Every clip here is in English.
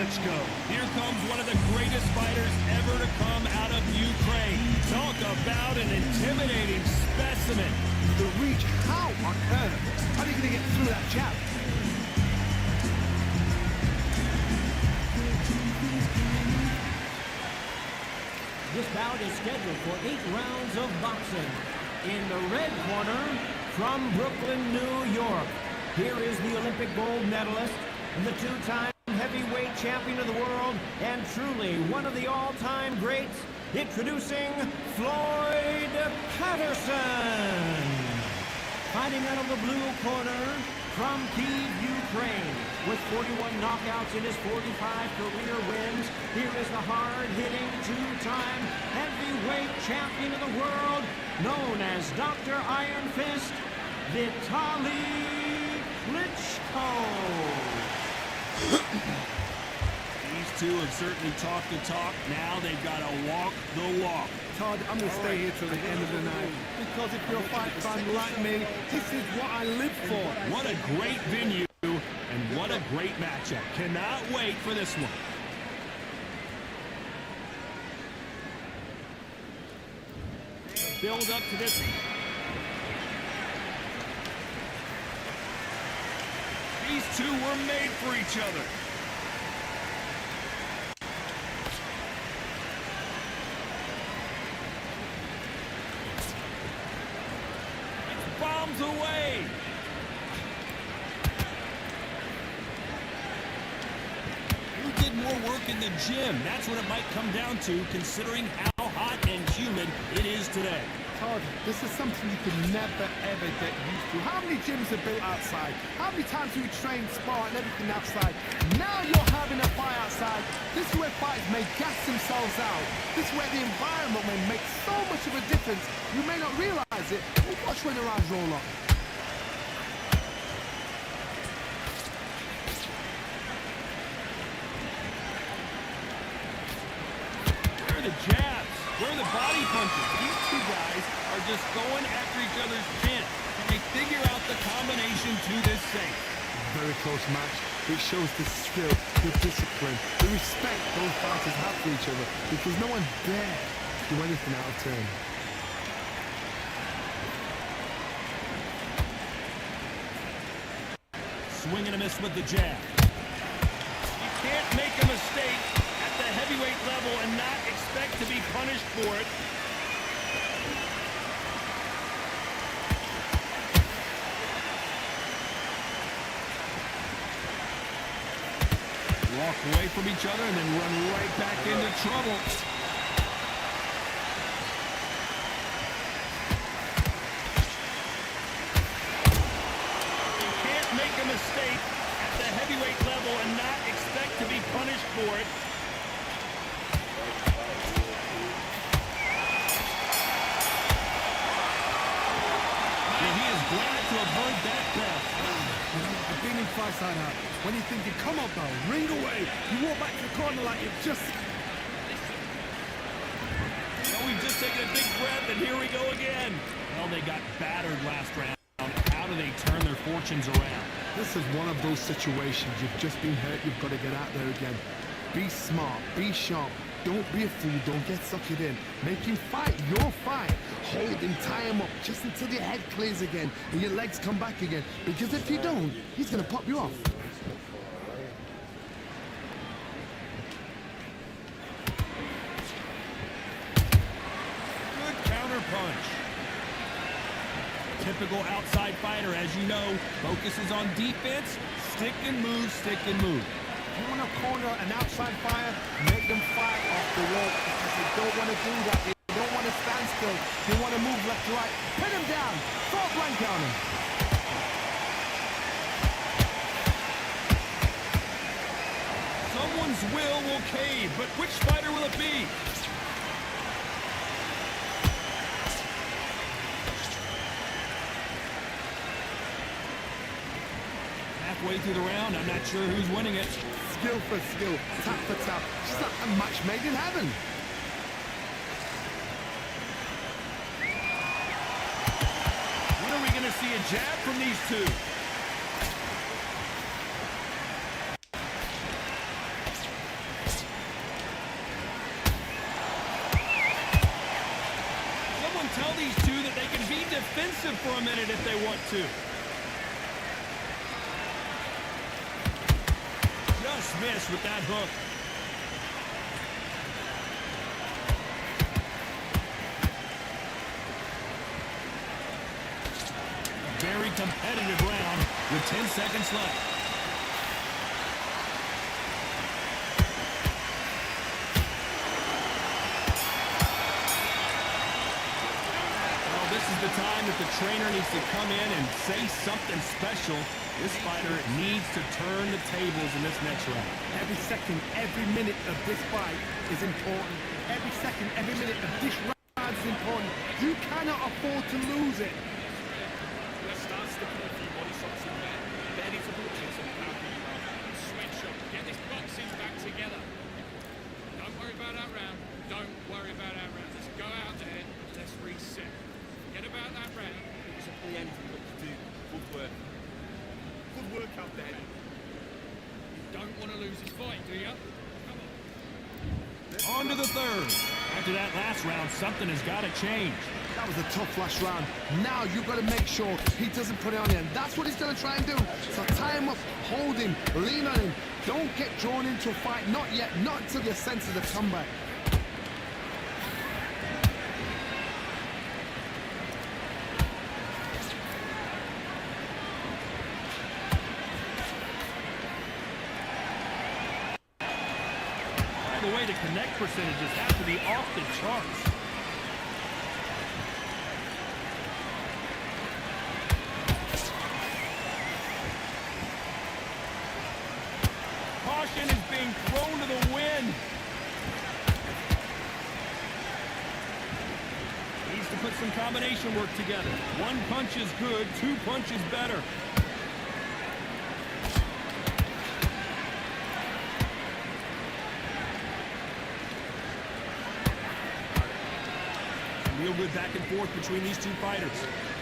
Klitschko. Here comes one of the greatest fighters ever to come out of Ukraine. Talk about an intimidating specimen. The reach, how on earth? How are you going to get through that jab? This bout is scheduled for 8 rounds of boxing. In the red corner, from Brooklyn, New York, here is the Olympic gold medalist, the 2-time heavyweight champion of the world, and truly one of the all-time greats, introducing Floyd Patterson. Fighting out of the blue corner, from Kyiv, Ukraine, with 41 knockouts in his 45 career wins, here is the hard-hitting 2-time heavyweight champion of the world, known as Dr. Iron Fist, Vitaly Klitschko. These two have certainly talked the talk. Now they've got to walk the walk. Todd, I'm going to stay here till the end of the night, because if you're a fight fan like me, this is what I live for. What a great venue, and what a great matchup. Cannot wait for this one. Build up to this. These two were made for each other. Bombs away. Who did more work in the gym? That's what it might come down to, considering how hot and humid it is today. Todd, this is something you can never, ever get used to. How many gyms are built outside? How many times do we train, spar, and everything outside? Now you're having a fight outside. This is where fighters may gas themselves out. This is where the environment may make so much of a difference. You may not realize it, but watch when the rounds roll up. Where are the jabs? Where are the body punches? These two guys are just going after each other's chin. Can they figure out the combination to this safe? Very close match. It shows the skill, the discipline, the respect those fighters have for each other, because no one dare do anything out of turn. Swing and a miss with the jab. You can't make a mistake at the heavyweight level and not expect to be punished for it. Walk away from each other and then run right back into trouble. You can't make a mistake at the heavyweight level and not expect to be punished for it. And he is glad to have heard that bell. I've been in fights like that. When you're thinking, come on, bell, ring away. You walk back to the corner like you've just... Well, we've just taken a big breath, and here we go again. Well, they got battered last round. How do they turn their fortunes around? This is one of those situations. You've just been hurt. You've got to get out there again. Be smart. Be sharp. Don't be a fool. Don't get suckered in. Make him fight your fight. Hold him, tie him up just until your head clears again and your legs come back again. Because if you don't, he's going to pop you off. Good counter punch. Typical outside fighter, as you know, focuses on defense. Stick and move, stick and move. You want to corner an outside fighter, make them fight off the rope, because they don't want to do that. They don't want to stand still. They want to move left to right. Pin him down. Throw a blanket on him. Someone's will cave, but which fighter will it be? Halfway through the round, I'm not sure who's winning it. Skill for skill, tap for tap, just like a match made in heaven. When are we going to see a jab from these two? offensive for a minute if they want to. Just missed with that hook. Very competitive round with 10 seconds left. Well, this is the time that the trainer needs to come in and say something special. This fighter needs to turn the tables in this next round. Every second, every minute of this fight is important. Every second, every minute of this round is important. You cannot afford to lose it. Let's start sticking a few body shots in there. Barely to watching some powerful switch up. Get this boxing back together. Don't worry about that round. Don't worry about that round. Just go out there. Let's reset. Forget about that round. It's a preemptive what to do. Good work. Good work out there. You don't want to lose this fight, do you? Come on. On to the third. After that last round, something has got to change. That was a tough last round. Now you've got to make sure he doesn't put it on him. That's what he's going to try and do. So tie him up, hold him, lean on him. Don't get drawn into a fight. Not yet. Not until your senses have come back. By the way, the connect percentages have to be off the charts. Caution is being thrown to the wind. Needs to put some combination work together. One punch is good, two punches better. Real good back and forth between these two fighters.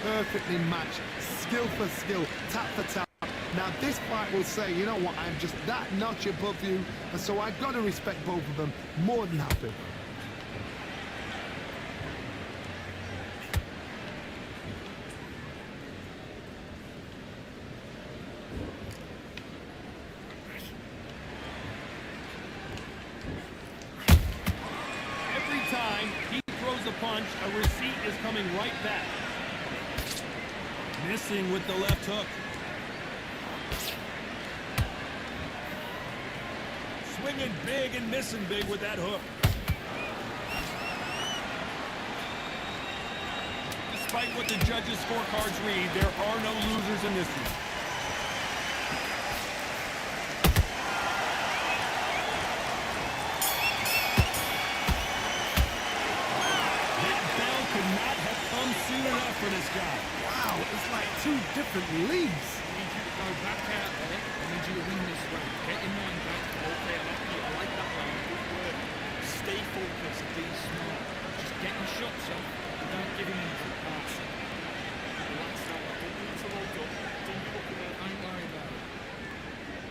Perfectly matched. Skill for skill. Tap for tap. Now this fight will say, you know what, I'm just that notch above you, and so I've got to respect both of them more than happy. Every time he throws a punch, a receipt is coming right back. Missing with the left hook. Swinging big and missing big with that hook. Despite what the judges' scorecards read, there are no losers in this one. That bell could not have come soon enough for this guy. Wow, it's like two different leagues. I need you to go back out there. I need you to win this round. Get your mind back. Okay, I like that round. Good work. Stay focused. Be smart. Just get your shots off without giving anything parts. Relax out. Don't need to load up. Don't look at it. Don't worry about it.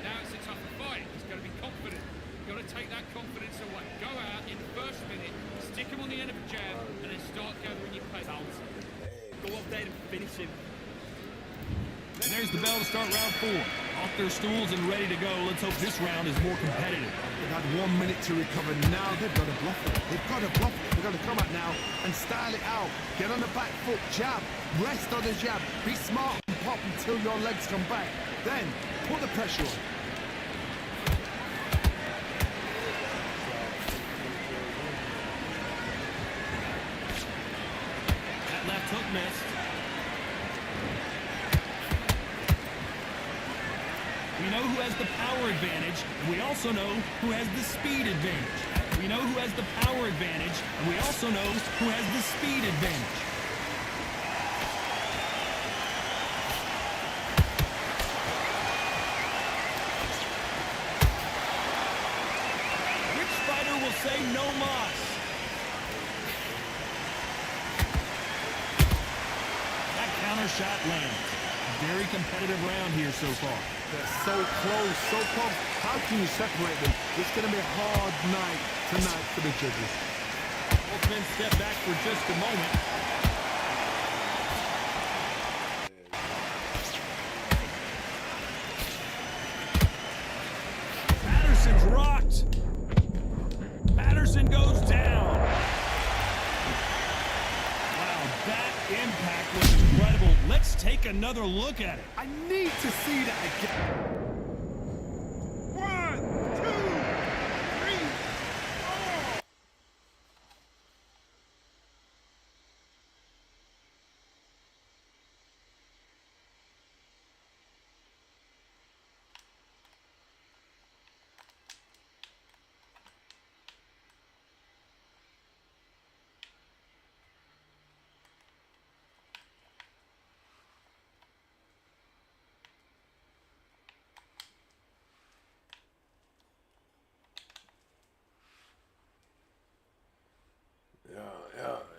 Now it's a tougher fight. He's got to be confident. You've got to take that confidence away. Go out in the first minute, stick him on the end of a jab, and then start gathering your pace. Go up there and finish him. And there's the bell to start round 4. Off their stools and ready to go. Let's hope this round is more competitive. They've had 1 minute to recover. Now they've got to bluff it. They've got to bluff it. They've got to come out now and style it out. Get on the back foot, jab, rest on the jab. Be smart and pop until your legs come back. Then put the pressure on. That left hook missed. We know who has the power advantage, and we also know who has the speed advantage. We know who has the power advantage, and we also know who has the speed advantage. Which fighter will say no mas? That counter shot lands. Very competitive round here so far. They're so close, so close. How can you separate them? It's going to be a hard night tonight for the judges. Both men step back for just a moment. Patterson's rocked. Patterson goes down. Wow, that impact was incredible. Let's take another look at it. I need to see that again. 1, 2, 3, 4.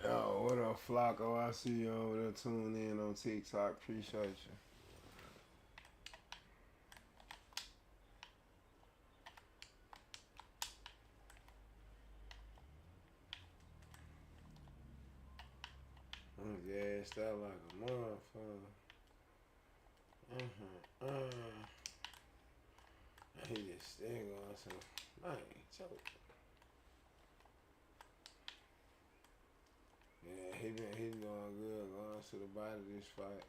Yo, what up, Flacco? I see you over there tuning in on TikTok. Appreciate you. I'm gassed out like a motherfucker. He just still going so, man, choke. Yeah, he doing good going to the body this fight.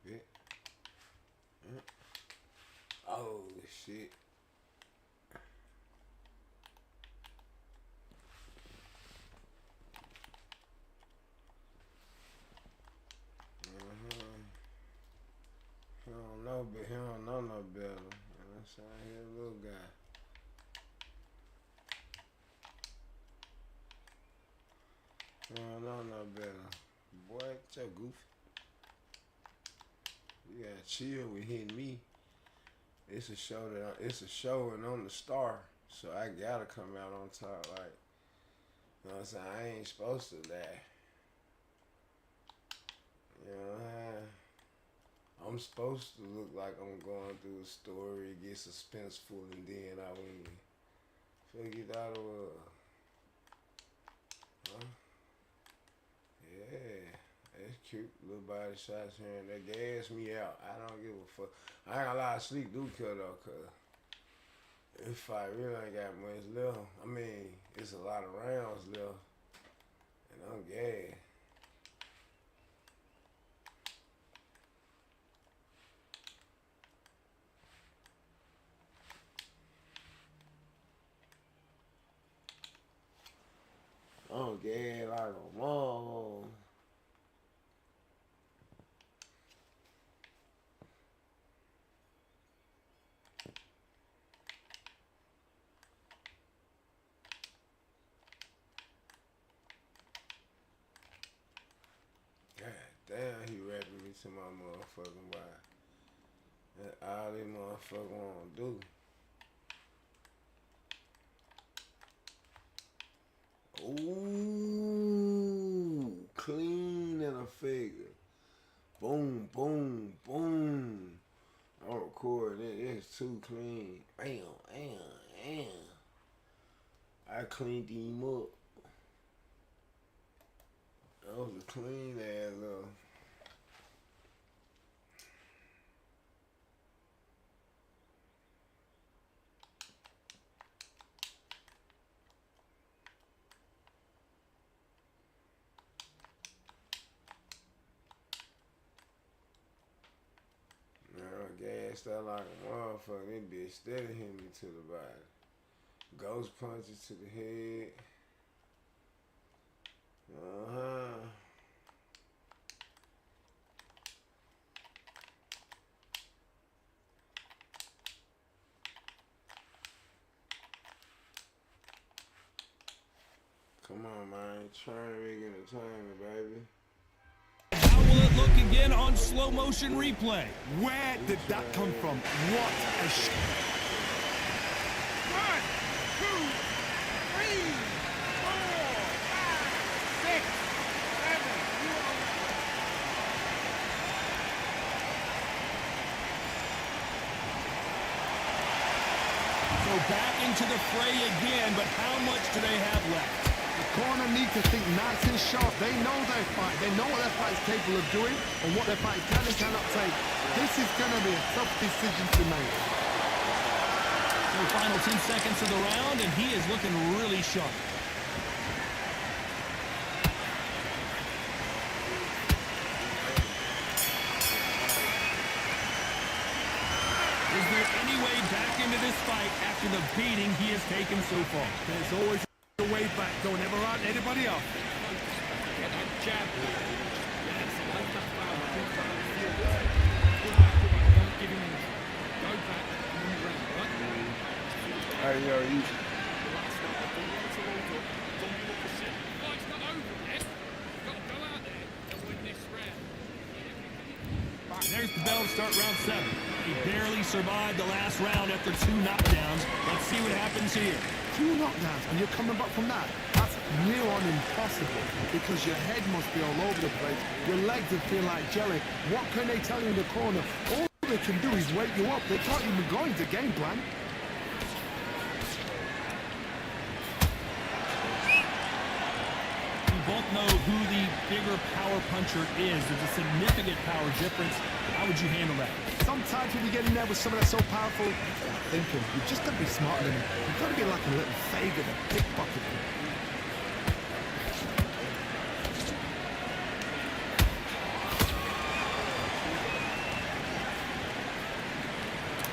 Yeah. Oh shit. He don't know no better. I'm saying, he a little guy. He don't know no better. Boy, it's your goofy. You gotta chill with hitting me. It's a show and I'm the star. So I gotta come out on top, like, you know what I'm saying? I ain't supposed to die. You know what I'm saying? I'm supposed to look like I'm going through a story, get suspenseful, and then I win. Figure it out, huh? Yeah, that's cute. Little body shots here and that gas me out. I don't give a fuck. I ain't gonna lie, sleep do cut off, cause this fight really ain't got much left. I mean, it's a lot of rounds left, and I'm gassed. I'm gassed like a mom. God damn, he rapping me to my motherfucking body. That's all this motherfucker wanna do. Ooh, clean and a figure. Boom, boom, boom. I'm recording it. It's too clean. Bam, bam, bam. I cleaned him up. That was a clean ass little. Gassed out like a motherfucker. This bitch steady hit me to the body. Ghost punches to the head. Come on, man. Train rig entertainment, baby. How will it look again on slow motion replay? Where did that come from? What a 1, 2, 3, 4, 5, 6, 7. So back into the fray again, but how much do they have left? The corner need to think nice and sharp. They know their fight. They know what their fight is capable of doing and what their fight can and cannot take. This is going to be a tough decision to make. The final 10 seconds of the round, and he is looking really sharp. Is there any way back into this fight after the beating he has taken so far? There's always a way back. Don't ever out anybody else. Get that jab. Yes, I like that foul. I think that would feel good. Come on. Don't give him anything. Go back and win the round, right? Hey, yo, you. Relax now. I don't want to load up. Don't give up the shit. Fight's not over yet. You've got to go out there and win this round. There's the bell to start round 7. He barely survived the last round after 2 knockdowns. Let's see what happens here. 2 knockdowns and you're coming back from that. That's near on impossible because your head must be all over the place. Your legs will feel like jelly. What can they tell you in the corner? All they can do is wake you up. They can't even go into game plan. We both know who the bigger power puncher is. There's a significant power difference. How would you handle that? Sometimes when you get in there with someone that's so powerful, you're thinking, you've just got to be smarter than him. You've got to be like a little faggot and pickpocket him.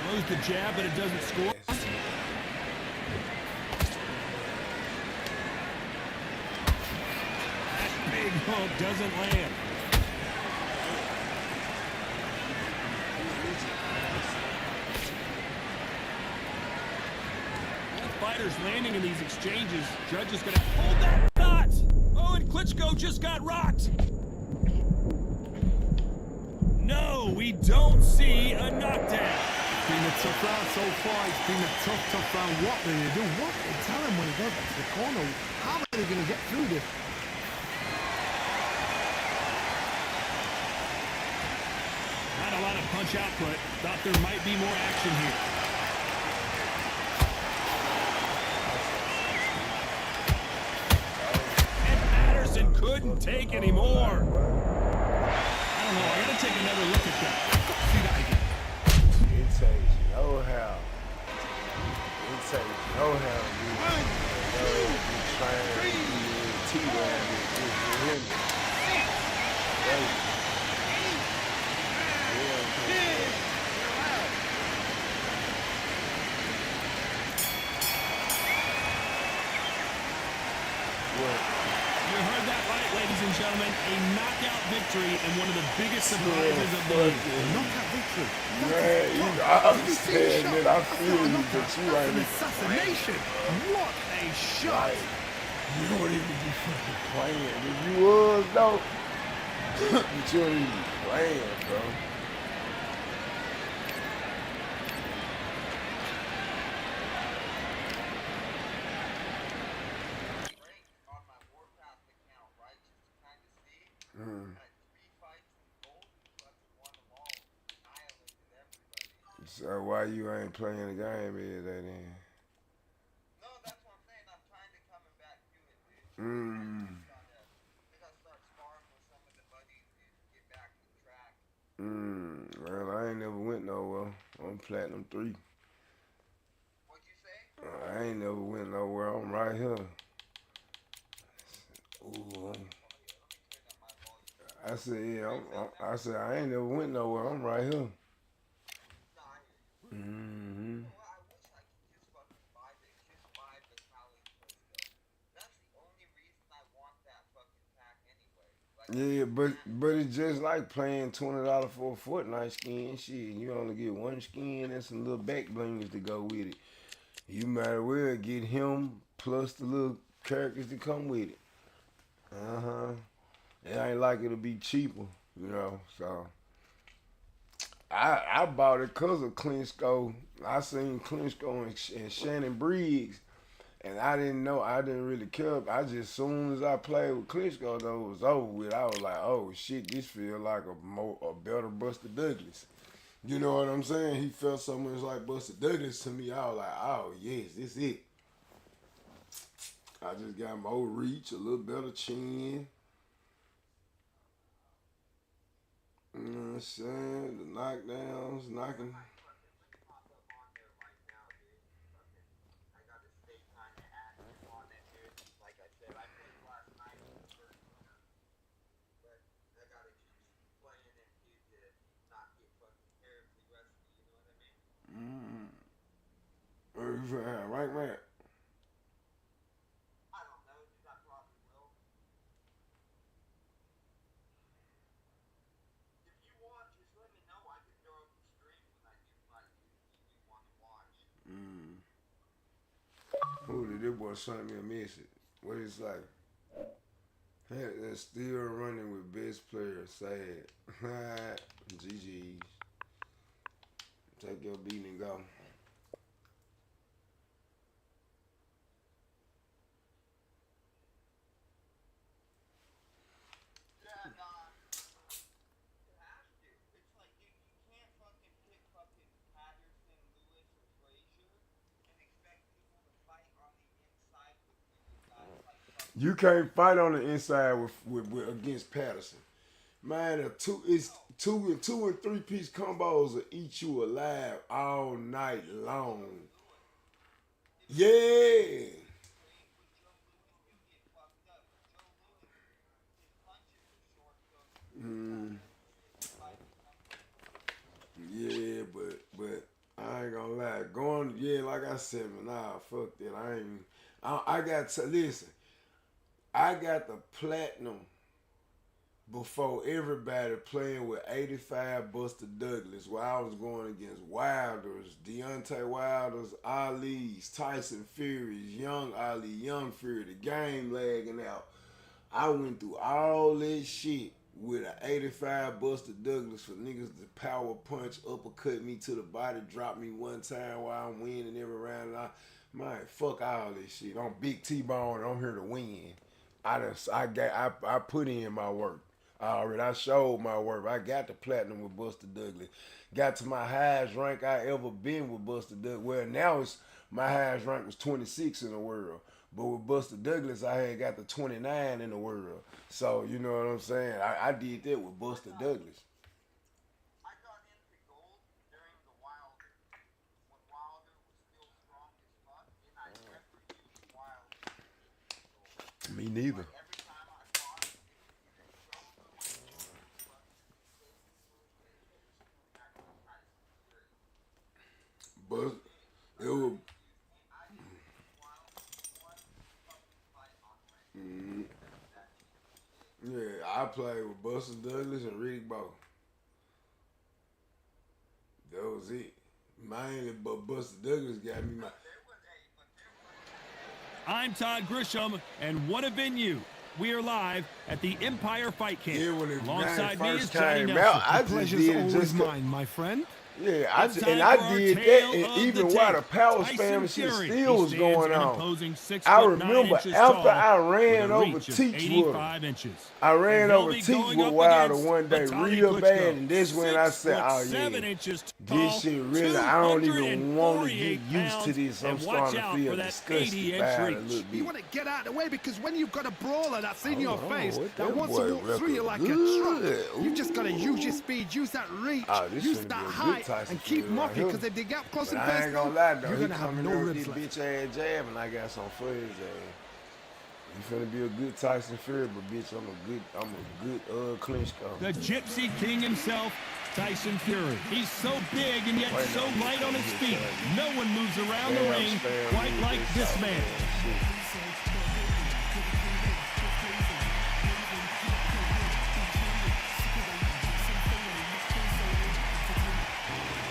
Throws the jab, but it doesn't score. That big hook doesn't land. Fighters landing in these exchanges. Judge is going to hold that shot. Oh, and Klitschko just got rocked. No, we don't see a knockdown. It's been a tough round so far. It's been a tough round. What do they do? What do they tell him when he goes back to the corner? How are they going to get through this? Not a lot of punch output. Thought there might be more action here. Couldn't take any more. I don't know. I gotta take another look at that. See that again. It takes no help. It takes no help, dude. You trying to T-Rab it. You heard that right, ladies and gentlemen. A knockout victory and one of the biggest surprises of the year. Knockout victory. Man, I understand that. I feel you, but you That's ain't an assassination. What a shot. You don't even be fucking playing. If you was, though, but you don't even be playing, bro. So why you ain't playing the game is that then? No, that's what I'm saying. I'm trying to coming back to it, dude. I gotta start sparring with some of the buddies and get back on track. Well, I ain't never went nowhere. I'm Platinum 3. What'd you say? I ain't never went nowhere. I'm right here. Ooh. I said, yeah, I said, I ain't never went nowhere. I'm right here. Well, I wish I could just fucking buy the Cali Klitschko. That's the only reason I want that fucking pack anyway. Yeah, but it's just like playing $20 for a Fortnite skin. Shit, you only get one skin and some little back blingers to go with it. You might as well get him plus the little characters that come with it. It ain't like it'll be cheaper, you know, so. I bought it because of Klitschko. I seen Klitschko and Shannon Briggs, and I didn't really care. I just, soon as I played with Klitschko, though, it was over with. I was like, oh shit, this feel like a better Buster Douglas. You know what I'm saying? He felt so much like Buster Douglas to me. I was like, oh yes, this it. I just got more reach, a little better chin. You know what I'm saying? The knockdowns, knocking. I gotta stay kind of active on it, dude. Like I said, I played last night in the first one, but I gotta keep playing it, dude, to not get fucking terribly rusty. You know what I mean? Where you from? Right, man. I don't know, dude. I probably will. If you want, just let me know. I can throw up the stream when I do fight, dude. If you do want to watch. Who did this boy sent me a message? What is like? Hey, they're still running with best player. Sad. GG's. Take your beat and go. Yeah, nah. It has to. It's like, dude, you can't fucking pick fucking Patterson, Lewis, or Frazier and expect people to fight on the inside with you with guys like fucking. You can't fight on the inside with against Patterson. Man, it's two and 3 piece combos will eat you alive all night long. Yeah. With Joe Lewis, you get fucked up. Joe Lewis, his punches are short, so if you Yeah, but I ain't gonna lie. Going, yeah, like I said, man, nah, fuck that. I got to listen. I got the platinum before everybody playing with 85 Buster Douglas, where I was going against Wilders, Deontay Wilders, Ali's, Tyson Fury's, Young Ali, Young Fury, the game lagging out. I went through all that shit with an 85 Buster Douglas for niggas to power punch, uppercut me to the body, drop me one time while I'm winning every round. Man, fuck all this shit. I'm Big T-Bone. I'm here to win. I put in my work. I showed my work. I got the platinum with Buster Douglas. Got to my highest rank I ever been with Buster Douglas. Well, now my highest rank was 26 in the world. But with Buster Douglas, I had got the 29 in the world. So, you know what I'm saying? I did that with Buster Douglas. I got into gold during the Wilder, when Wilder was still strong as fuck, and I never used Wilder to get me gold. Me neither. Like every time I fought, it was either stronger or fucking David Lewis and occasionally Tyson Fury. But it was. I used Wilder one fucking fight on rank. That shit. Yeah, I played with Buster Douglas and Rick Bowe. That was it. Mainly, but Buster Douglas got me my. I'm Todd Grisham, and what a venue. We are live at the Empire Fight Camp. Yeah, when the Alongside game me first is Johnny came Nelson. out, I just Pleasure's did it always just to, mine, my friend. yeah, It's time for our did tale that, of and the even while the tape. power Tyson spam shit Fury. still He was stands going an on. imposing 6 I foot 9 remember inches after tall I with ran a over reach of Teach with him. 85 inches. I ran And he'll over be Teach going with up Wilder against one day Vitaly real Klitschko, bad, and this when I 6 said, foot oh 7 yeah, inches tall, this shit really, I don't even want to get 248 used to this. I'm pounds, and watch starting to out feel for that disgusted 80-inch by it a reach. little You bit. want to get out of the way because when you've got a brawler that's in your face what that that wants boy to walk through you like a good. truck, you've just got to use your speed, use that reach, Oh, this use finna that be a good height, Tyson and keep Fury right mopping here. because if they get up close But and I ain't personal, gonna lie though, you're he going to have coming no there with ribs this left. bitch ass jab, and I got some for his ass. You finna be a good Tyson Fury, but bitch, I'm a good Klitschko. The Gypsy King himself, Tyson Fury. He's so big and yet so light on his feet. No one moves around the ring quite like this man.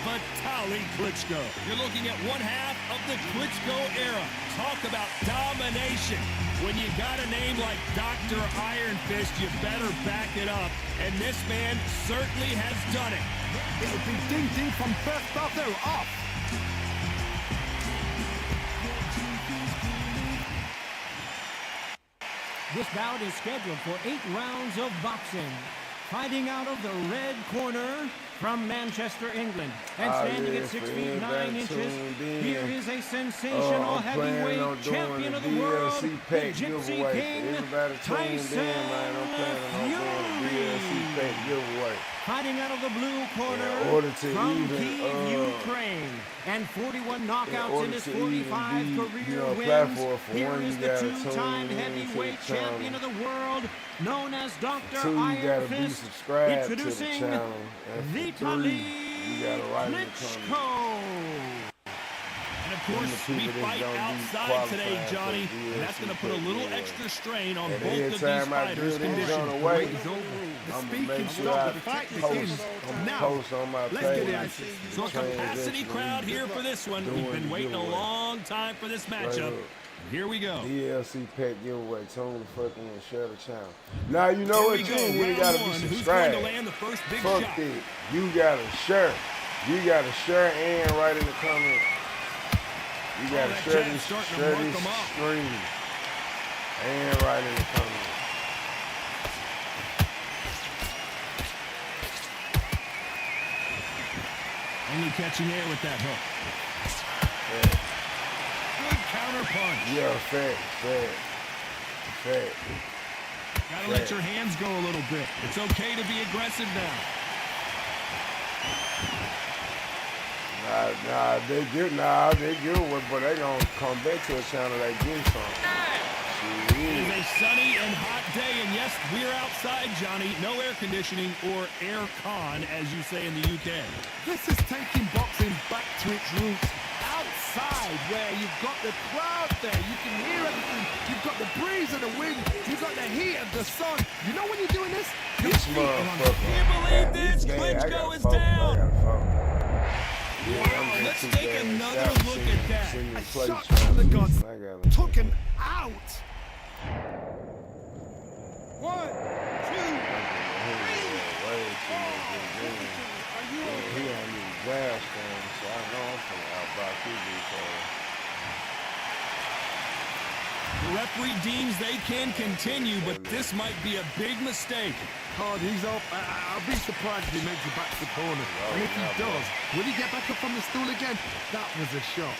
Vitaly Klitschko. You're looking at one half of the Klitschko era. Talk about domination. When you got a name like Dr. Iron Fist, you better back it up. And this man certainly has done it. It'll be ding-ding from first off, they're off. This bout is scheduled for 8 rounds of boxing. Fighting out of the red corner from Manchester, England, and standing at 6 feet 9 inches, here is a sensational heavyweight champion of the world, the Gypsy King, Tyson Fury. Fighting out of the blue corner from Kyiv, Ukraine, and 41 knockouts in his 45 career wins. Here is the two-time heavyweight champion of the world, known as Dr. Iron Fist, introducing Vitaly Klitschko. And of course, we fight outside today, Johnny, and that's going to put a little extra strain on both of these fighters' conditions. Speaking stop, the fight begins now. Let's get it. So a capacity crowd here for this one. We've been waiting a long time for this matchup. Here we go. DLC pet giveaway. Tune the fucking and share the channel. Now you know what you really gotta be subscribed. Who's going to land the first big Fuck shot? it. You gotta share. You gotta share and write in the comments. You gotta share this stream and write in the comments. Only catching air with that hook. Good counter punch. Yeah, fat. Gotta let your hands go a little bit. It's okay to be aggressive now. They get away, but they gonna come back to a channel that gives something. It is a sunny and hot day, and yes, we're outside, Johnny. No air conditioning or air con, as you say in the UK. This is taking boxing back to its roots. Outside, where you've got the crowd there, you can hear everything. You've got the breeze of the wind. You've got the heat of the sun. You know when you're doing this? This motherfucker. Can you believe this? Klitschko is down. Wow, let's take another look at that. A shot from the gods took him out. 1, 2, 3. He on these jazz things, so I know I'm finna outbox his because The referee deems they can continue, but this might be a big mistake. Hard, he's up. I'll be surprised if he makes it back to the corner. And if he does, will he get back up from the stool again? That was a shot.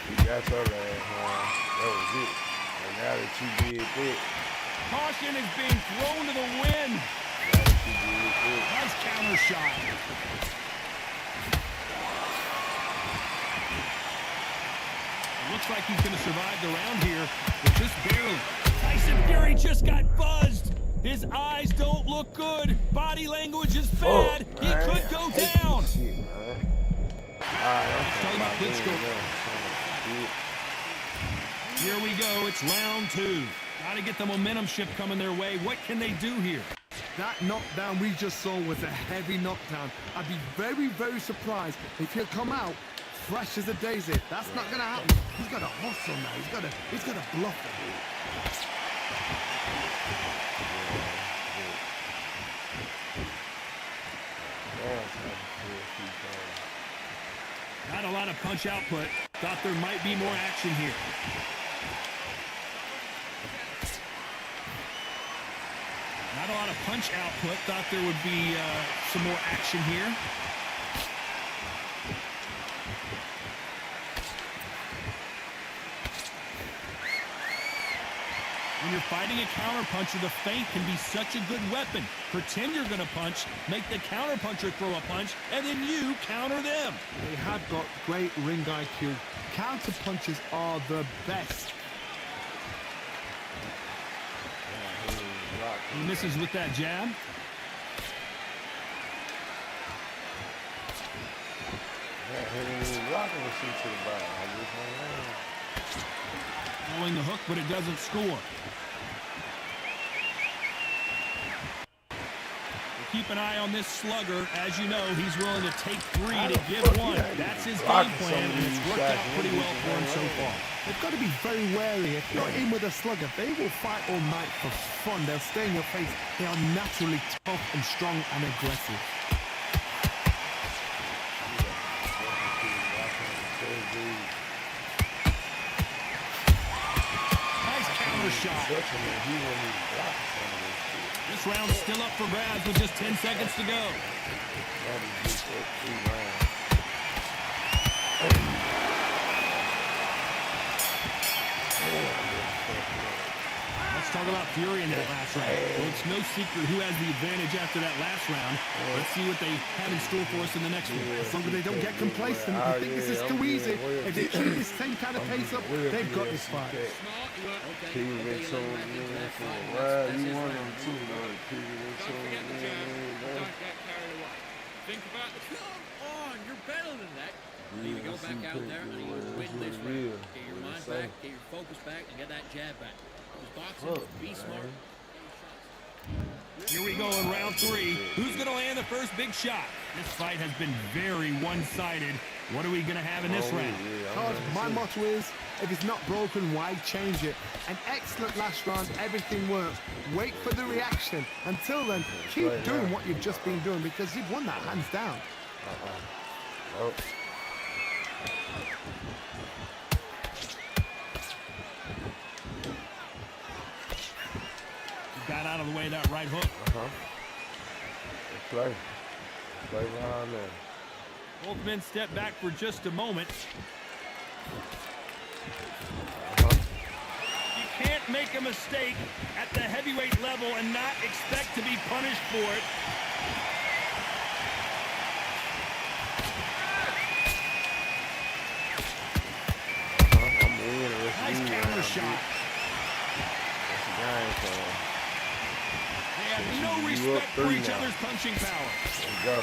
he got your ass, man. That was it. And now that you did that, Caution is being thrown to the wind. Nice counter shot. Looks like he's going to survive the round here, but just barely. Tyson Fury just got buzzed. His eyes don't look good. Body language is bad. He could go down. Shit, man. Talking about Klitschko. Here we go. It's round 2. Got to get the momentum shift coming their way. What can they do here? That knockdown we just saw was a heavy knockdown. I'd be very, very surprised if he'll come out fresh as a daisy. That's not going to happen. He's got to hustle now. He's got to bluff it. Not a lot of punch output. Thought there might be more action here. Not a lot of punch output. Thought there would be some more action here. When you're fighting a counterpuncher, the feint can be such a good weapon. Pretend you're going to punch, make the counterpuncher throw a punch, and then you counter them. They have got great ring IQ. Counter punches are the best. He misses with that jab. Throwing the hook, but it doesn't score. Keep an eye on this slugger. As you know, he's willing to take 3 to give 1. That's his game plan, and it's worked out pretty well for him so far. They've got to be very wary. If you're in with a slugger, they will fight all night for fun. They'll stay in your face. They are naturally tough and strong and aggressive. Nice counter shot. This This round's still up for grabs with just 10 seconds to go. Let's talk about fury in that last round. Well, it's no secret who has the advantage after that last round. Let's see what they have in store for us in the next one. As long as they don't get complacent, you think this is too easy. If they keep this same kind of pace up, they've got this fight. Smart, you work. Okay, People been okay, told let me me back for into a that while, fight. you This want round. them too, man. People been Don't told forget the me, jab. man. Don't get carried away. Think about the come on, you're better than that. You need to go back out there and you win this round. Get your mind back, get your focus back, and get that jab back. Because boxing, be smart. Here we go in round 3. Who's going to land the first big shot? This fight has been very one-sided. What are we going to have in this round? Todd, my motto is, if it's not broken, why change it? An excellent last round, everything works. Wait for the reaction. Until then, keep doing what you've just been doing because you've won that hands down. Oh. Got out of the way of that right hook. Play behind there. Both men step back for just a moment. You can't make a mistake at the heavyweight level and not expect to be punished for it. Nice counter shot. They have no respect for each other's punching power. There you go.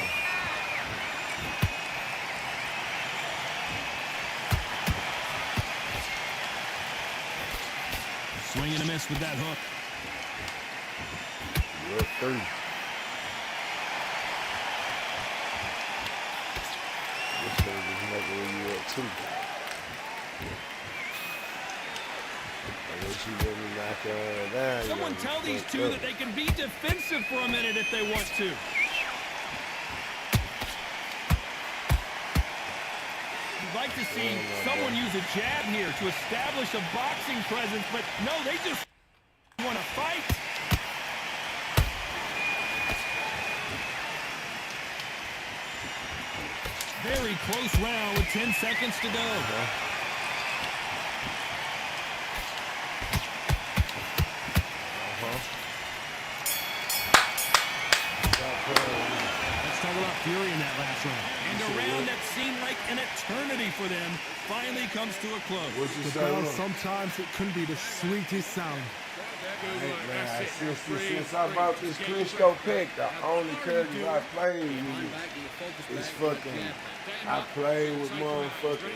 Swing and a miss with that hook. You're up 3. This thing is making you up 2. Unless you let me knock her down. Someone tell these two that they can be defensive for a minute if they want to. You'd like to see someone use a jab here to establish a boxing presence, but no, they just want to fight. Very close round with 10 seconds to go. Let's talk about fury in that last round. And a round that seemed like an eternity for them finally comes to a close. What you The say? bell, sometimes it can be the sweetest sound. Hey, man, since I bought this Klitschko pick, the only character I played with is fucking, I played with motherfucking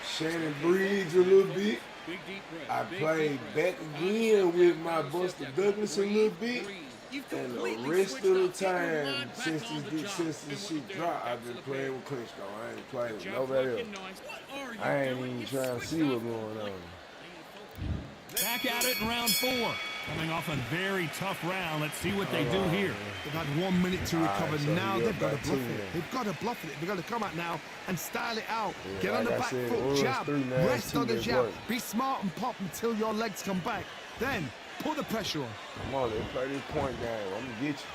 Shannon Breeds a little bit. I played back again with my Buster Douglas a little bit. And the rest of the time, since this shit dropped, I've been playing with Klitschko. I ain't playing with nobody else. I ain't even trying to see what's going on. Back at it in round 4. Coming off a very tough round. Let's see what they do here. They've had 1 minute to recover. so Now you're they've got to back bluff to it. it. They've got to bluff it. They've got to come out now and style it out. Yeah, Get on the like I back said, foot, it was jab, 3-9, rest on the 2 jab. work. Be smart and pop until your legs come back. Then put the pressure on. Come on, let's play this point game. I'm gonna get you.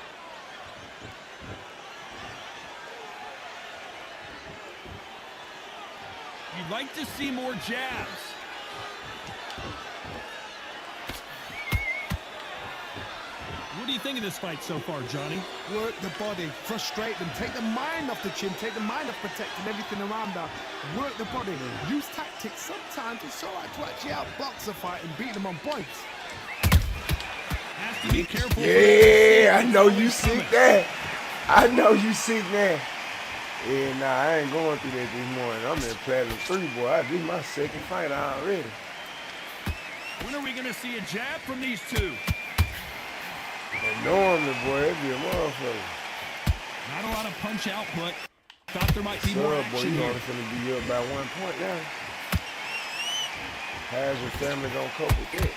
You'd like to see more jabs. What do you think of this fight so far, Johnny? Work the body, frustrate them, take the mind off the chin, take the mind off protecting everything around that. Work the body, use tactics. Sometimes it's all right to actually outbox a fight and beat them on points. Has to be careful. Yeah, I know you sick that. I know you sick that. Yeah, nah, I ain't going through that this morning. I'm in Platinum 3, boy. This is my second fight already. When are we going to see a jab from these two? And normally, boy, it'd be a motherfucker. Not a lot of punch output. Thought there might be more Boy, action you know here. it's gonna be up by 1 point now. How's your family gonna cope with that?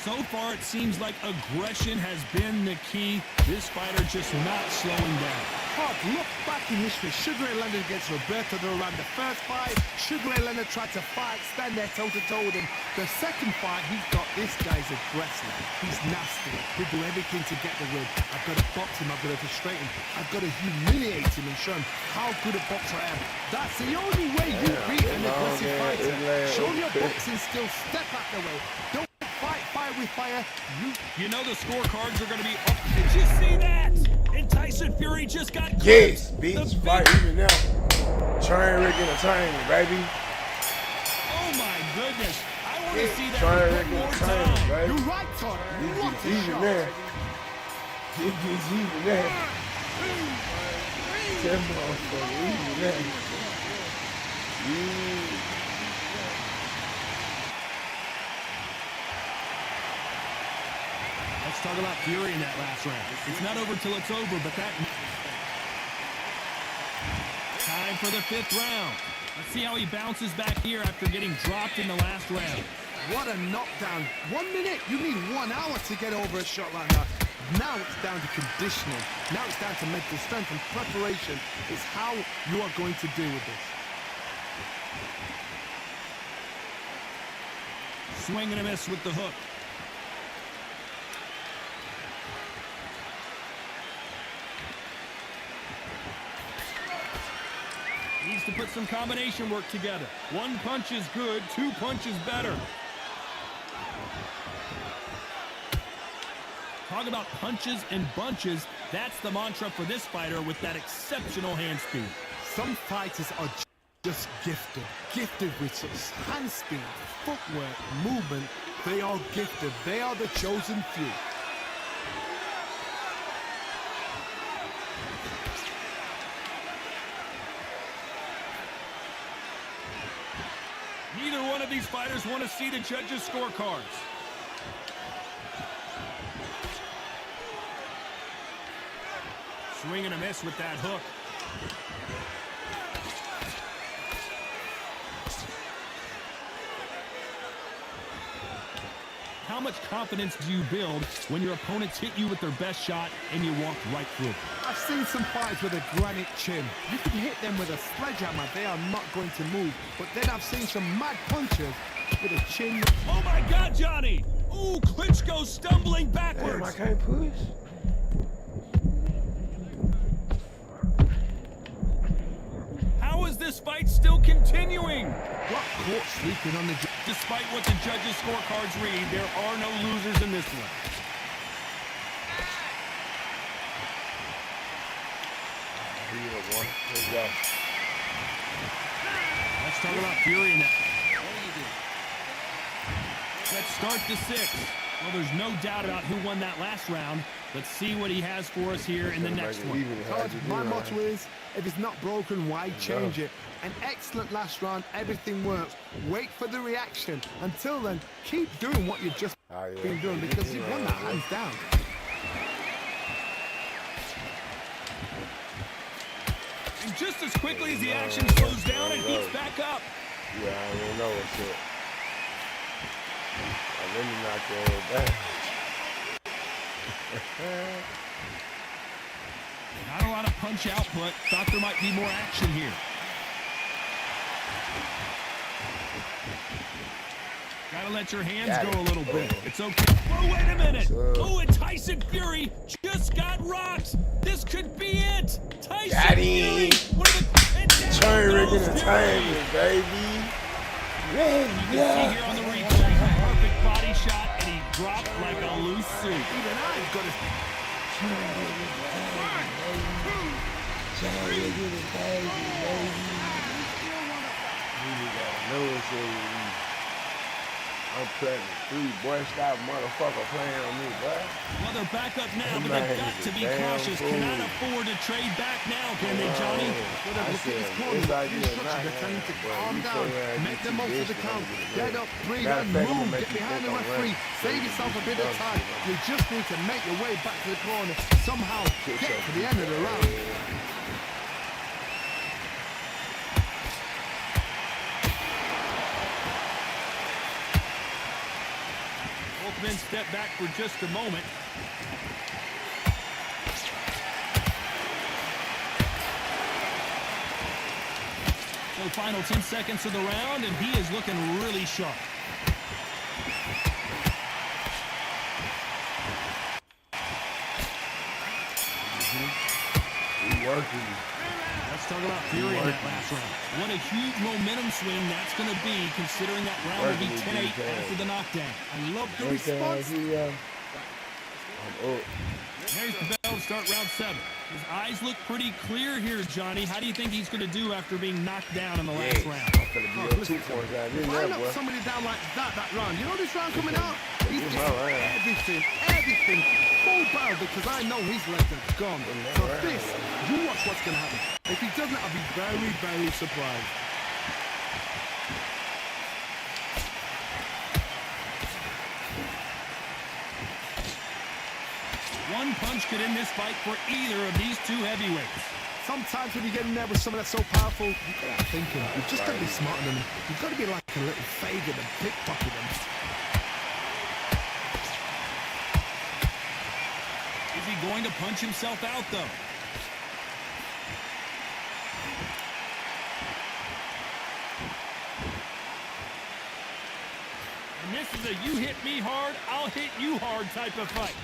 So far, it seems like aggression has been the key. This fighter just not slowing down. Hard, look back in history. Sugar Ray Leonard against Roberto Duran. The first fight, Sugar Ray Leonard tried to fight, stand there toe-to-toe with him. The second fight, he's got this guy's aggressive. He's nasty. He'll do everything to get the win. I've got to box him. I've got to frustrate him. I've got to humiliate him and show him how good a boxer I am. That's the only way you beat an aggressive fighter. Show your boxing skills. Step out the way. Don't fight fire with fire. You know the scorecards are going to be up. Did you see that? And Tyson Fury just got Yes, clipped. bitch, The fight big- even now. Train Rick Entertainment, baby. Oh my goodness. I want to see that Train Rick one more Entertainment, time. baby. You're right, Todd. This What gets a even shot. there. This gets even there. That motherfucker even there. Yeah. Let's talk about Fury in that last round. It's not over till it's over, but that... Time for the 5th round. Let's see how he bounces back here after getting dropped in the last round. What a knockdown. 1 minute, you need 1 hour to get over a shot like that. Now it's down to conditioning. Now it's down to mental strength and preparation. Is how you are going to deal with this. Swing and a miss with the hook. Needs to put some combination work together. 1 punch is good, 2 punches better. Talk about punches and bunches. That's the mantra for this fighter with that exceptional hand speed. Some fighters are just gifted. Gifted with such hand speed, footwork, movement. They are gifted. They are the chosen few. Neither one of these fighters want to see the judges' scorecards. Swing and a miss with that hook. How much confidence do you build when your opponents hit you with their best shot and you walk right through it? I've seen some fighters with a granite chin. You can hit them with a sledgehammer. They are not going to move. But then I've seen some mad punchers with a chin. Oh my God, Johnny! Ooh, Klitschko stumbling backwards. Damn, I can't push. How is this fight still continuing? What caught sleeping on the... Despite what the judges' scorecards read, there are no losers in this one. Let's go. Let's talk about Fury in that. Let's start the 6th. Well, there's no doubt about who won that last round. Let's see what he has for us here in the next one. Todd, my motto is, if it's not broken, why change it? An excellent last round, everything works. Wait for the reaction. Until then, keep doing what you've just been doing because you've won that hands down. And just as quickly as the action slows down, it heats back up. Yeah, I don't know what's it. Let me knock your head down. Not a lot of punch output. Thought there might be more action here. Gotta let your hands go a little bit. It's okay. Oh, wait a minute. Oh, and Tyson Fury just got rocked. This could be it. Tyson Fury. Train Rick Entertainment, baby. You can see here on the replay, a perfect body shot, and he dropped like a loose suit. Even I've got to... I'm playing 3, boy, stop motherfucker playing on me, boy. Well, they're back up now, but they've got to be cautious. Cannot afford to trade back now, can they, Johnny? Look at this corner. The instructions are telling you to calm down. Make the most of the count. Get up, breathe, and move. Get behind the referee. Save yourself a bit of time. You just need to make your way back to the corner. Somehow get to the end of the round. Both men step back for just a moment. So final 10 seconds of the round, and he is looking really sharp. Working. Let's talk about Fury in that last round. What a huge momentum swing that's going to be, considering that round will be 10-8 after the knockdown. I love the response. There's the bell to start round 7. His eyes look pretty clear here, Johnny. How do you think he's going to do after being knocked down in the last round? I'm going to be a 2-point guy. If I knock somebody down like that round, you know this round coming out? He's getting everything full barrel because I know his legs are gone. So this, you watch what's going to happen. If he doesn't, I'll be very, very surprised. One punch could end this fight for either of these two heavyweights. Sometimes when you get in there with someone that's so powerful, you've got to think him. You've just got to be smarter than him. You've got to be like a little Fagan and pickpocket him. Is he going to punch himself out, though? And this is a you hit me hard, I'll hit you hard type of fight.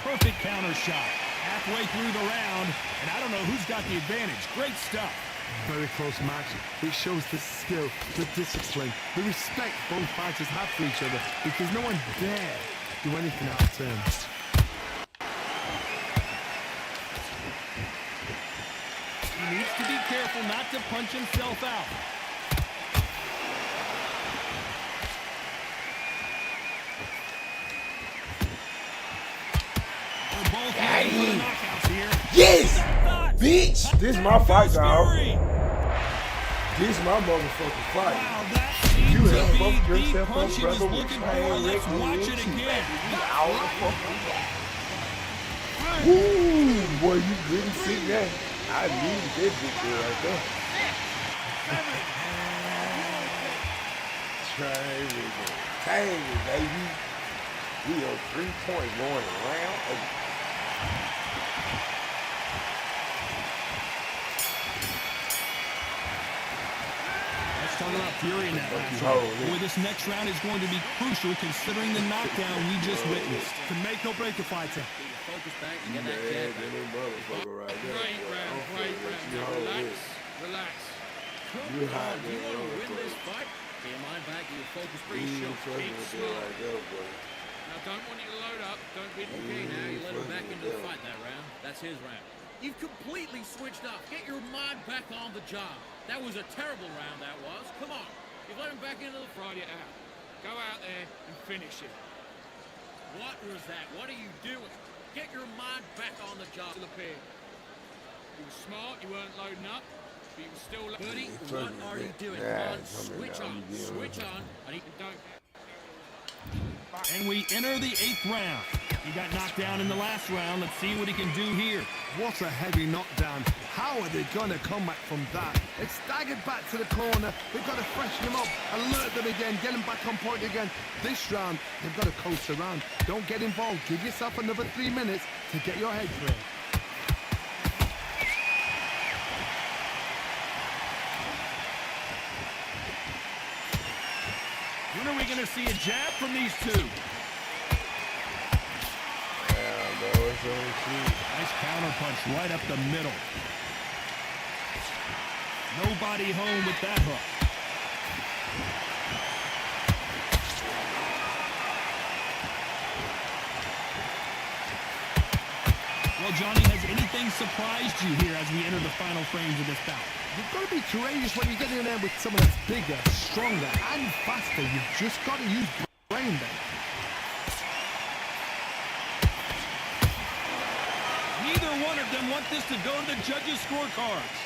Perfect counter shot. Halfway through the round, and I don't know who's got the advantage. Great stuff. Very close match. It shows the skill, the discipline, the respect both fighters have for each other because no one dare do anything out of turn. He needs to be careful not to punch himself out. Yes! Bitch! This is my fight, dog. This is my motherfucking fight. Wow, that seems You have to fucked be the yourself punch up, he was brother, with looking pain, for. Let's Rick, watch and it you. again. All the fucking Woo! Boy, you didn't see that. I needed that bitch right there. Dang, baby. We are 3 points going around. Let's talk about Fury in that last round. Boy, this next round is going to be crucial considering the knockdown we just witnessed. To make or break a fighter. Focus back and get that jab back. Great round, great round. Relax. You hot, You want to win this fight? Get your mind back, you focus pretty sharp. Keep smart. Now, don't want you to load up. Don't be okay now. You let him back into the fight that round. That's his round. You've completely switched up. Get your mind back on the job. That was a terrible round, that was. Come on. You've let him back into the fight. It out. Go out there and finish it. What was that? What are you doing? Get your mind back on the job. You were smart. You weren't loading up. But you were still... Buddy, what are you doing? Come on, switch on. Switch on. And don't... And we enter the 8th round. He got knocked down in the last round. Let's see what he can do here. What a heavy knockdown. How are they going to come back from that? It's staggered back to the corner. They've got to freshen them up, alert them again, get them back on point again. This round, they've got to coast around. Don't get involved. Give yourself another 3 minutes to get your head clear. When are we going to see a jab from these two? Nice counter punch right up the middle. Nobody home with that hook. Well, Johnny, has anything surprised you here as we enter the final frames of this bout? You've got to be courageous when you get in there with someone that's bigger, stronger, and faster. You've just got to use brain there. Neither one of them want this to go to the judges' scorecards.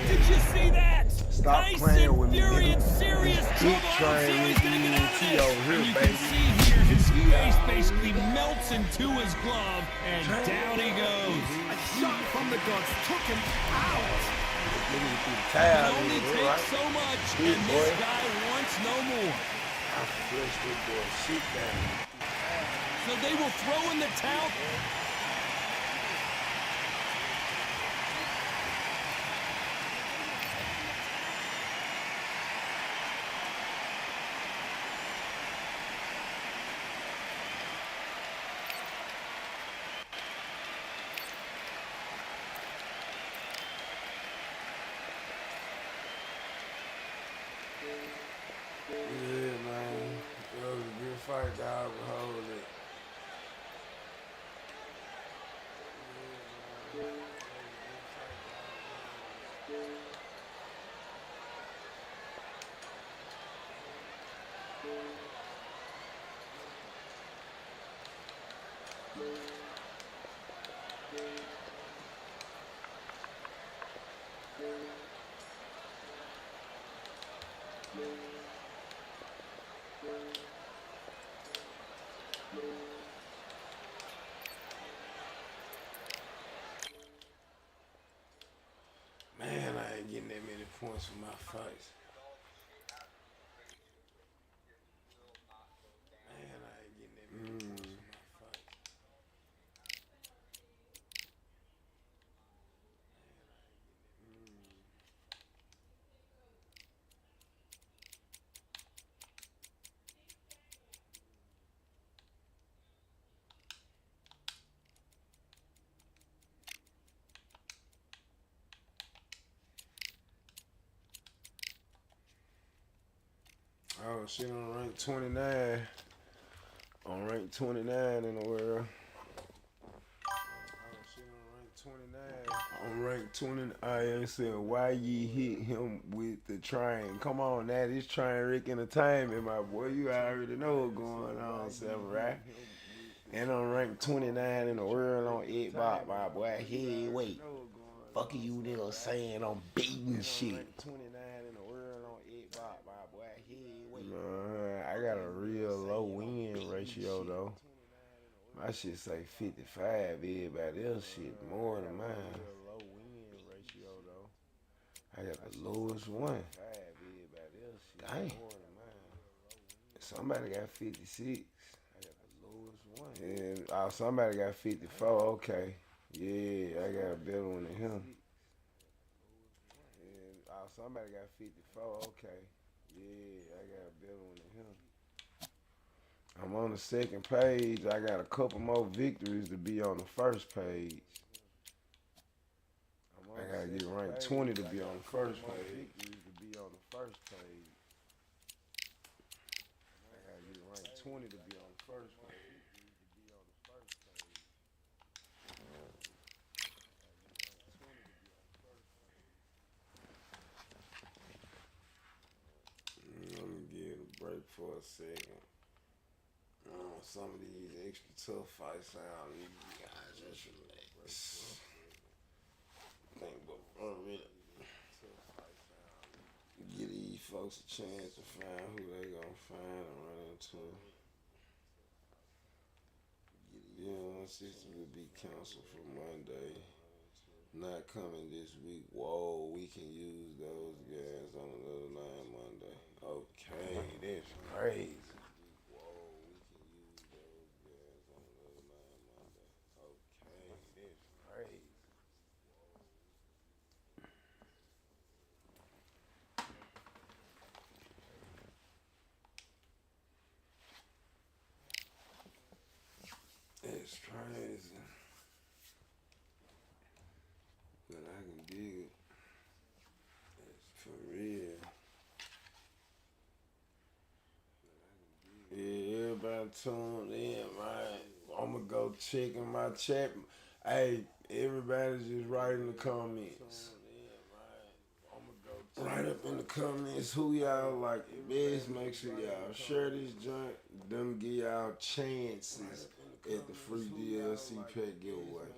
Did you see that? Stop nice playing and with me, Fury in nigga. serious trouble. I don't see how he's going to get out of this. over here, And you baby. can see here his space basically melts into his glove, and down he goes. A shot from the gods took him out. It only takes so much, and this guy wants no more. I flushed this boy shit down. So they will throw in the towel. Yeah, man. It was a good fight, dog. Hold it. Man, I ain't getting that many points for my fights. Man, I ain't getting that many points for my fights. Oh, shit, on rank 29. On rank 29 in the world. Oh, shit, on rank 29. On rank 20, I ain't saying why ye hit him with the train. Come on now, this train wreck entertainment, my boy. You already know what's going on, Samurai. And on rank 29 in the world on Xbox, my boy. Heavyweight. Fuck you niggas saying I'm beating shit. I got a real low win ratio though. My shit say 55. Everybody else shit more than mine. I got the lowest one. Dang. Somebody got 56. And somebody got 54. Okay. Yeah, I got a better one than him. And somebody got 54. Okay. Yeah, I got a better one than him. I'm on the second page. I got a couple more victories to be on the first page. I gotta get ranked 20 to be on the first page. I gotta get ranked 20 to be on the first page. Let me get a break for a second. Some of these extra tough fights sound, you guys just relax. Think about for a minute. Give these folks a chance to find who they gonna find and run into. Yeah, 160 will be canceled for Monday. Not coming this week. Whoa, we can use those guys on another line Monday. Okay, that's crazy. It's crazy. But I can dig it. It's for real. Yeah, everybody tuned in, man. I'ma go check in my chat. Hey, everybody just write in the comments. Write up in the comments who y'all like the best. Make sure y'all share this joint. Them give y'all chances at the free DLC pack giveaway.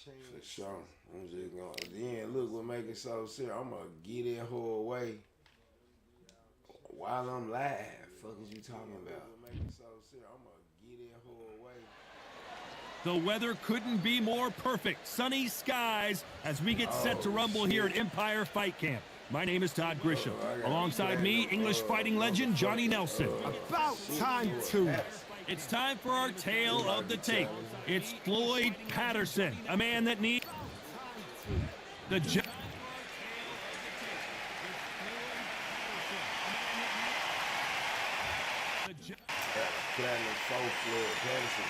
For sure. I'm just gonna. Then look what make it so serious. I'm gonna get that whole away while I'm live. fuck is you talking about? Make it so serious. I'm gonna get that whole away. The weather couldn't be more perfect. Sunny skies as we get set to rumble here at Empire Fight Camp. My name is Todd Grisham. Alongside me, English fighting legend Johnny Nelson. About time too. It's time for our tale of the tape. It's Floyd Patterson, a man that needs the Platinum 4 Floyd Patterson.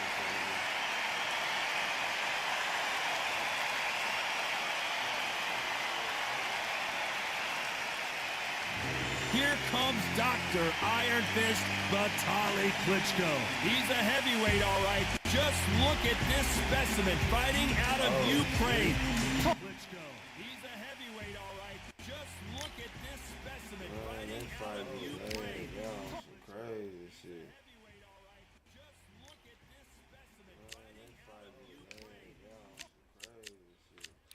Here comes Dr. Iron Fist Vitaly Klitschko. He's a heavyweight, all right. Just look at this specimen fighting out of Ukraine. Klitschko. He's a heavyweight, all right. Just look at this specimen fighting out of Ukraine. Y'all some crazy shit. Heavyweight, all right. Just look at this specimen fighting out of Ukraine. Y'all some crazy shit.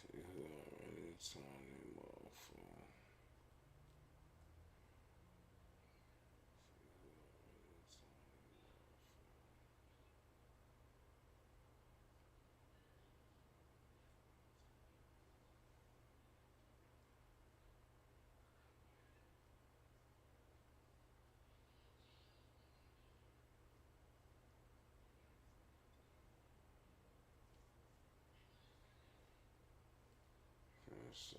See who already turned him off for. Say.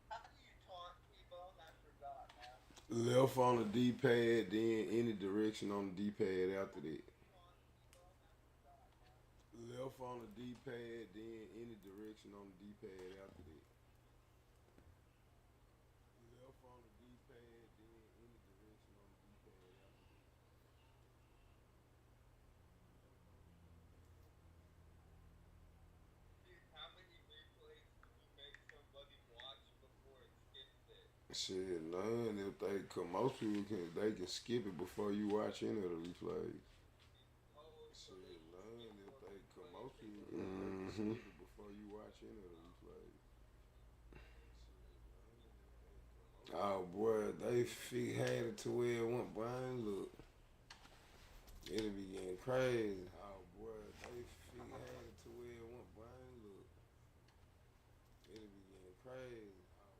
How do you taunt T-Bone? I forgot now. Left on the D-pad, then any direction on the D-pad after that. Left on the D-pad, then any direction on the D-pad after that. Left on the D-pad, then any direction on the D-pad after that. Dude, how many replays do you make somebody watch before it skips it? Shit, none. If they, cause most people can skip it before you watch any of the replays. Oh, so Shit, none. If they, cause most people can skip it before you watch any of the replays. Oh boy, they had it to where it went blind. Look, it'll be getting crazy. Oh boy, they had it to where it went blind. Look, it'll be getting crazy. Oh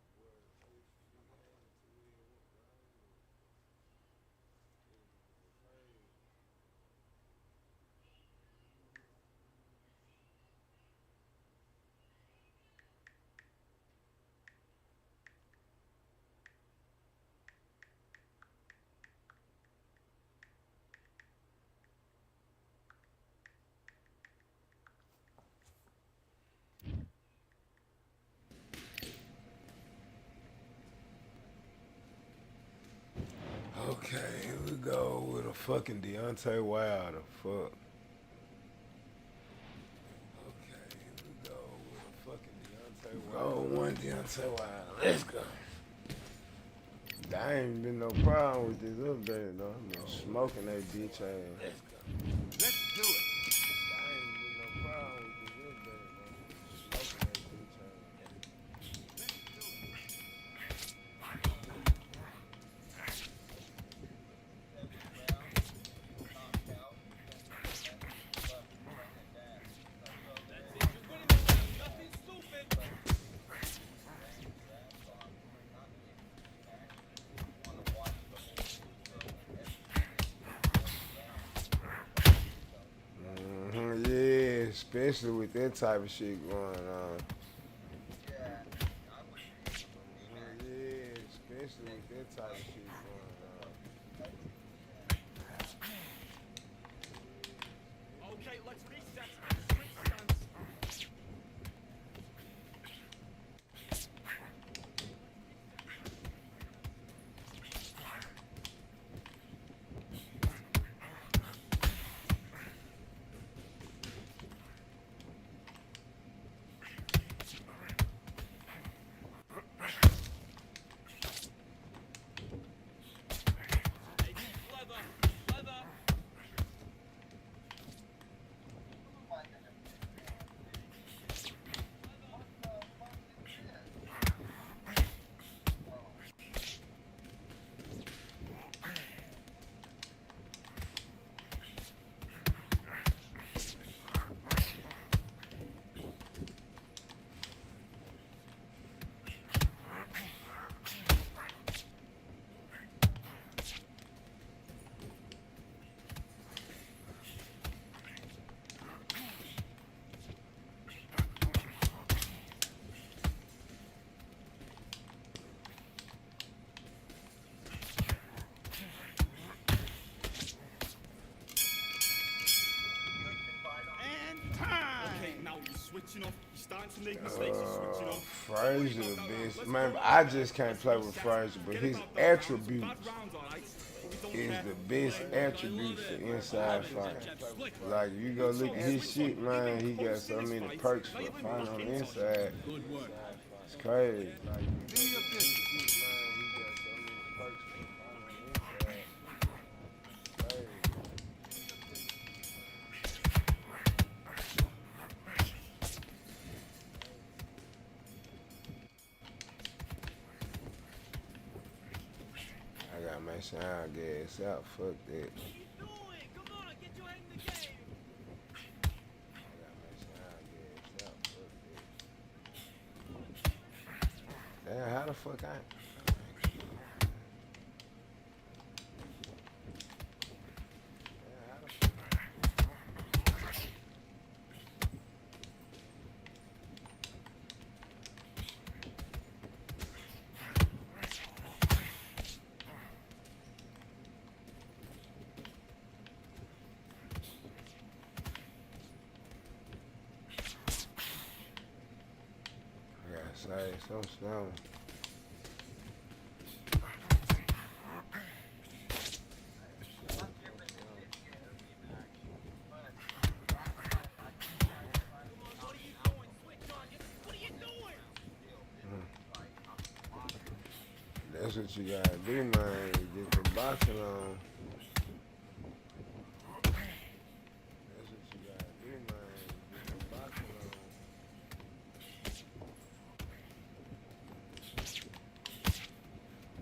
go with a fucking Deontay Wilder. Fuck. Okay, here we go with a fucking Deontay Wilder. Oh, one Deontay Wilder. Let's go. There ain't been no problem with this update, though. I'm been smoking that bitch ass. Let's go. Let's do it. There ain't been no problem with this update, though. Smoking that bitch ass. Yeah, especially with that type of shit going on. Yeah, especially with that type of shit going on. Okay, let's reset. Switch stance. Switching off. You're starting to make mistakes. You're switching off. Frazier the best. Man, I just can't play with Frazier, but his attributes is the best attributes for inside fight. Like, you go look at his shit, man, he got so many perks for fighting on the inside. It's crazy. Like, you go look at his shit, man, he got so many perks for fighting on the inside. Crazy. I gotta make sure I don't get ass out. Fuck that. Come on, get your head in the game. I gotta make sure I don't get ass out. Fuck that. Damn, how the fuck I? Say so slow. That's what you gotta do, man. Get the boxing on. That's what you gotta do, man. Get the boxing on.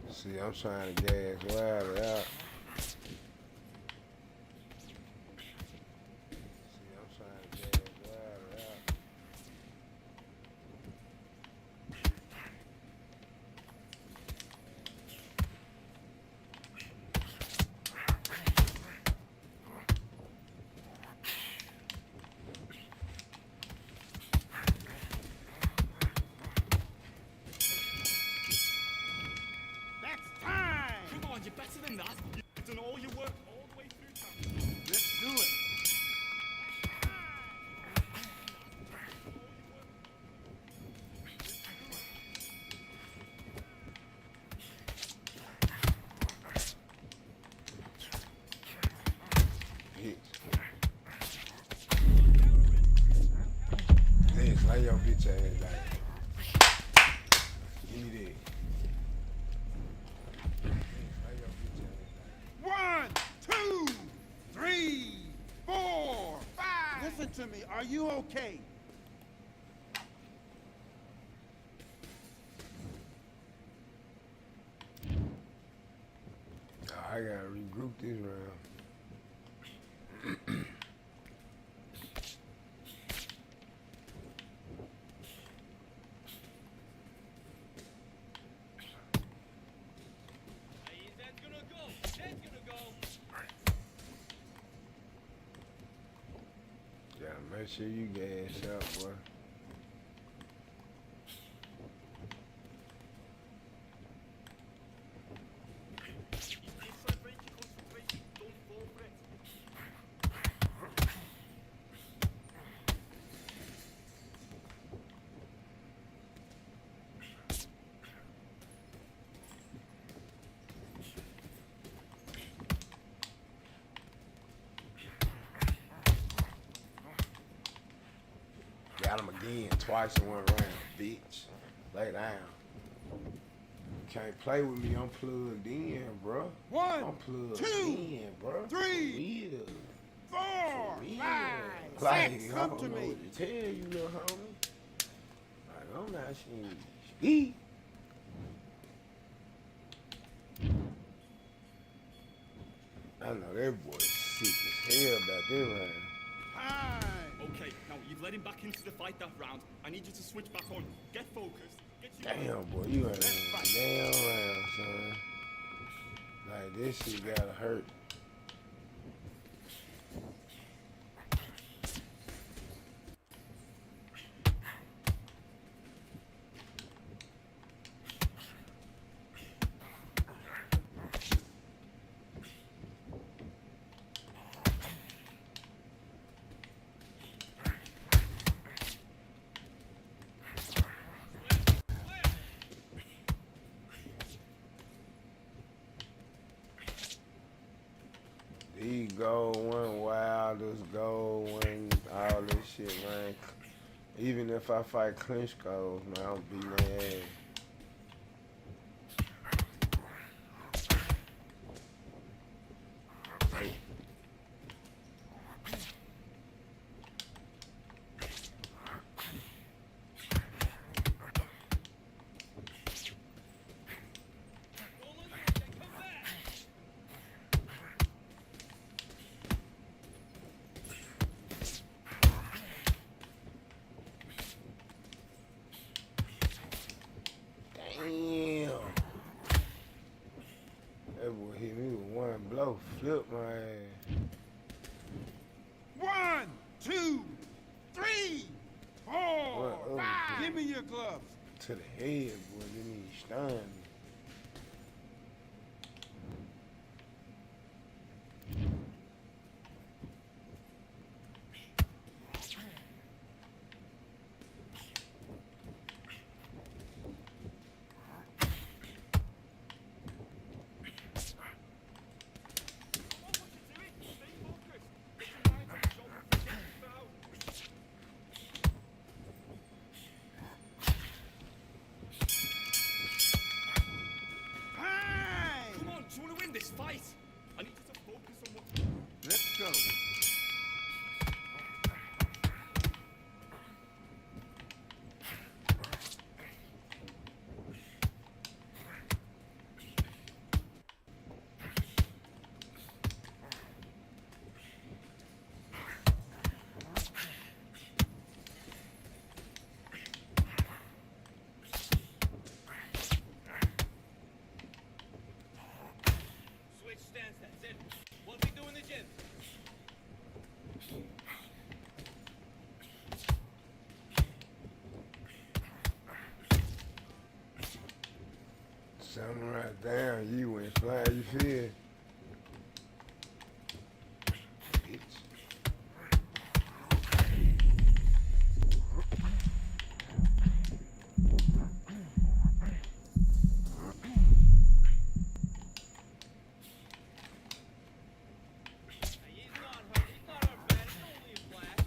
See, I'm trying to gas Wilder out. See, I'm trying to gas Wilder out. Come on, you're better than that. Lay your bitch ass down. Give me that. Lay your bitch ass down. 1, 2, 3, 4, 5. Listen to me. Are you okay? I gotta regroup this round. That's gonna go. That's gonna go. Gotta make sure you gas up, boy. Inside break, you concentrate. Don't fall for it. Got him again, twice in one round, bitch. Lay down. You can't play with me, I'm plugged in, bro. 1, I'm plugged 2, in, bro. 3, For real. 4, For real. 5, Like, 6. I Come don't to know me. what to tell you, little homie. Like, I'm not seeing you speak. I know that boy sick as hell about that round. Hi. Okay, now you've led him back into the fight that round. I need you to switch back on. Get focused. Get you. Damn, boy, you ain't in a damn round, son. Like, this shit gotta hurt. He go one Wilders, go one all this shit, man. Even if I fight clinch goals, man, I'm beating their ass. Damn. That boy hit me with one blow, flip my ass. 1, 2, 3, 4, What other 5. people? Give me your gloves. To the head, boy, then he stunned me. Hi. Come on, do you want to win this fight? I need you to focus on what. Let's go. Switch stance, that's it. What we do in the gym? Something right down, you went flying, you feel? Bitch. He's not hurt. He's not hurt bad. It's only a flash.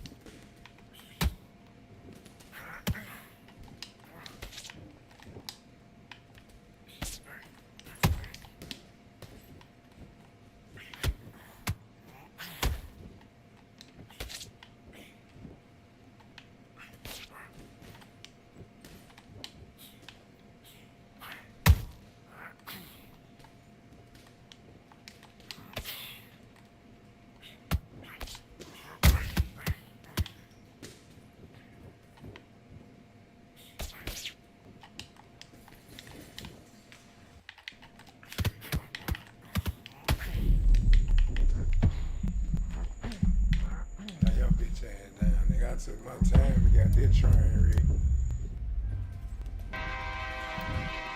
took my time and got that train wreck.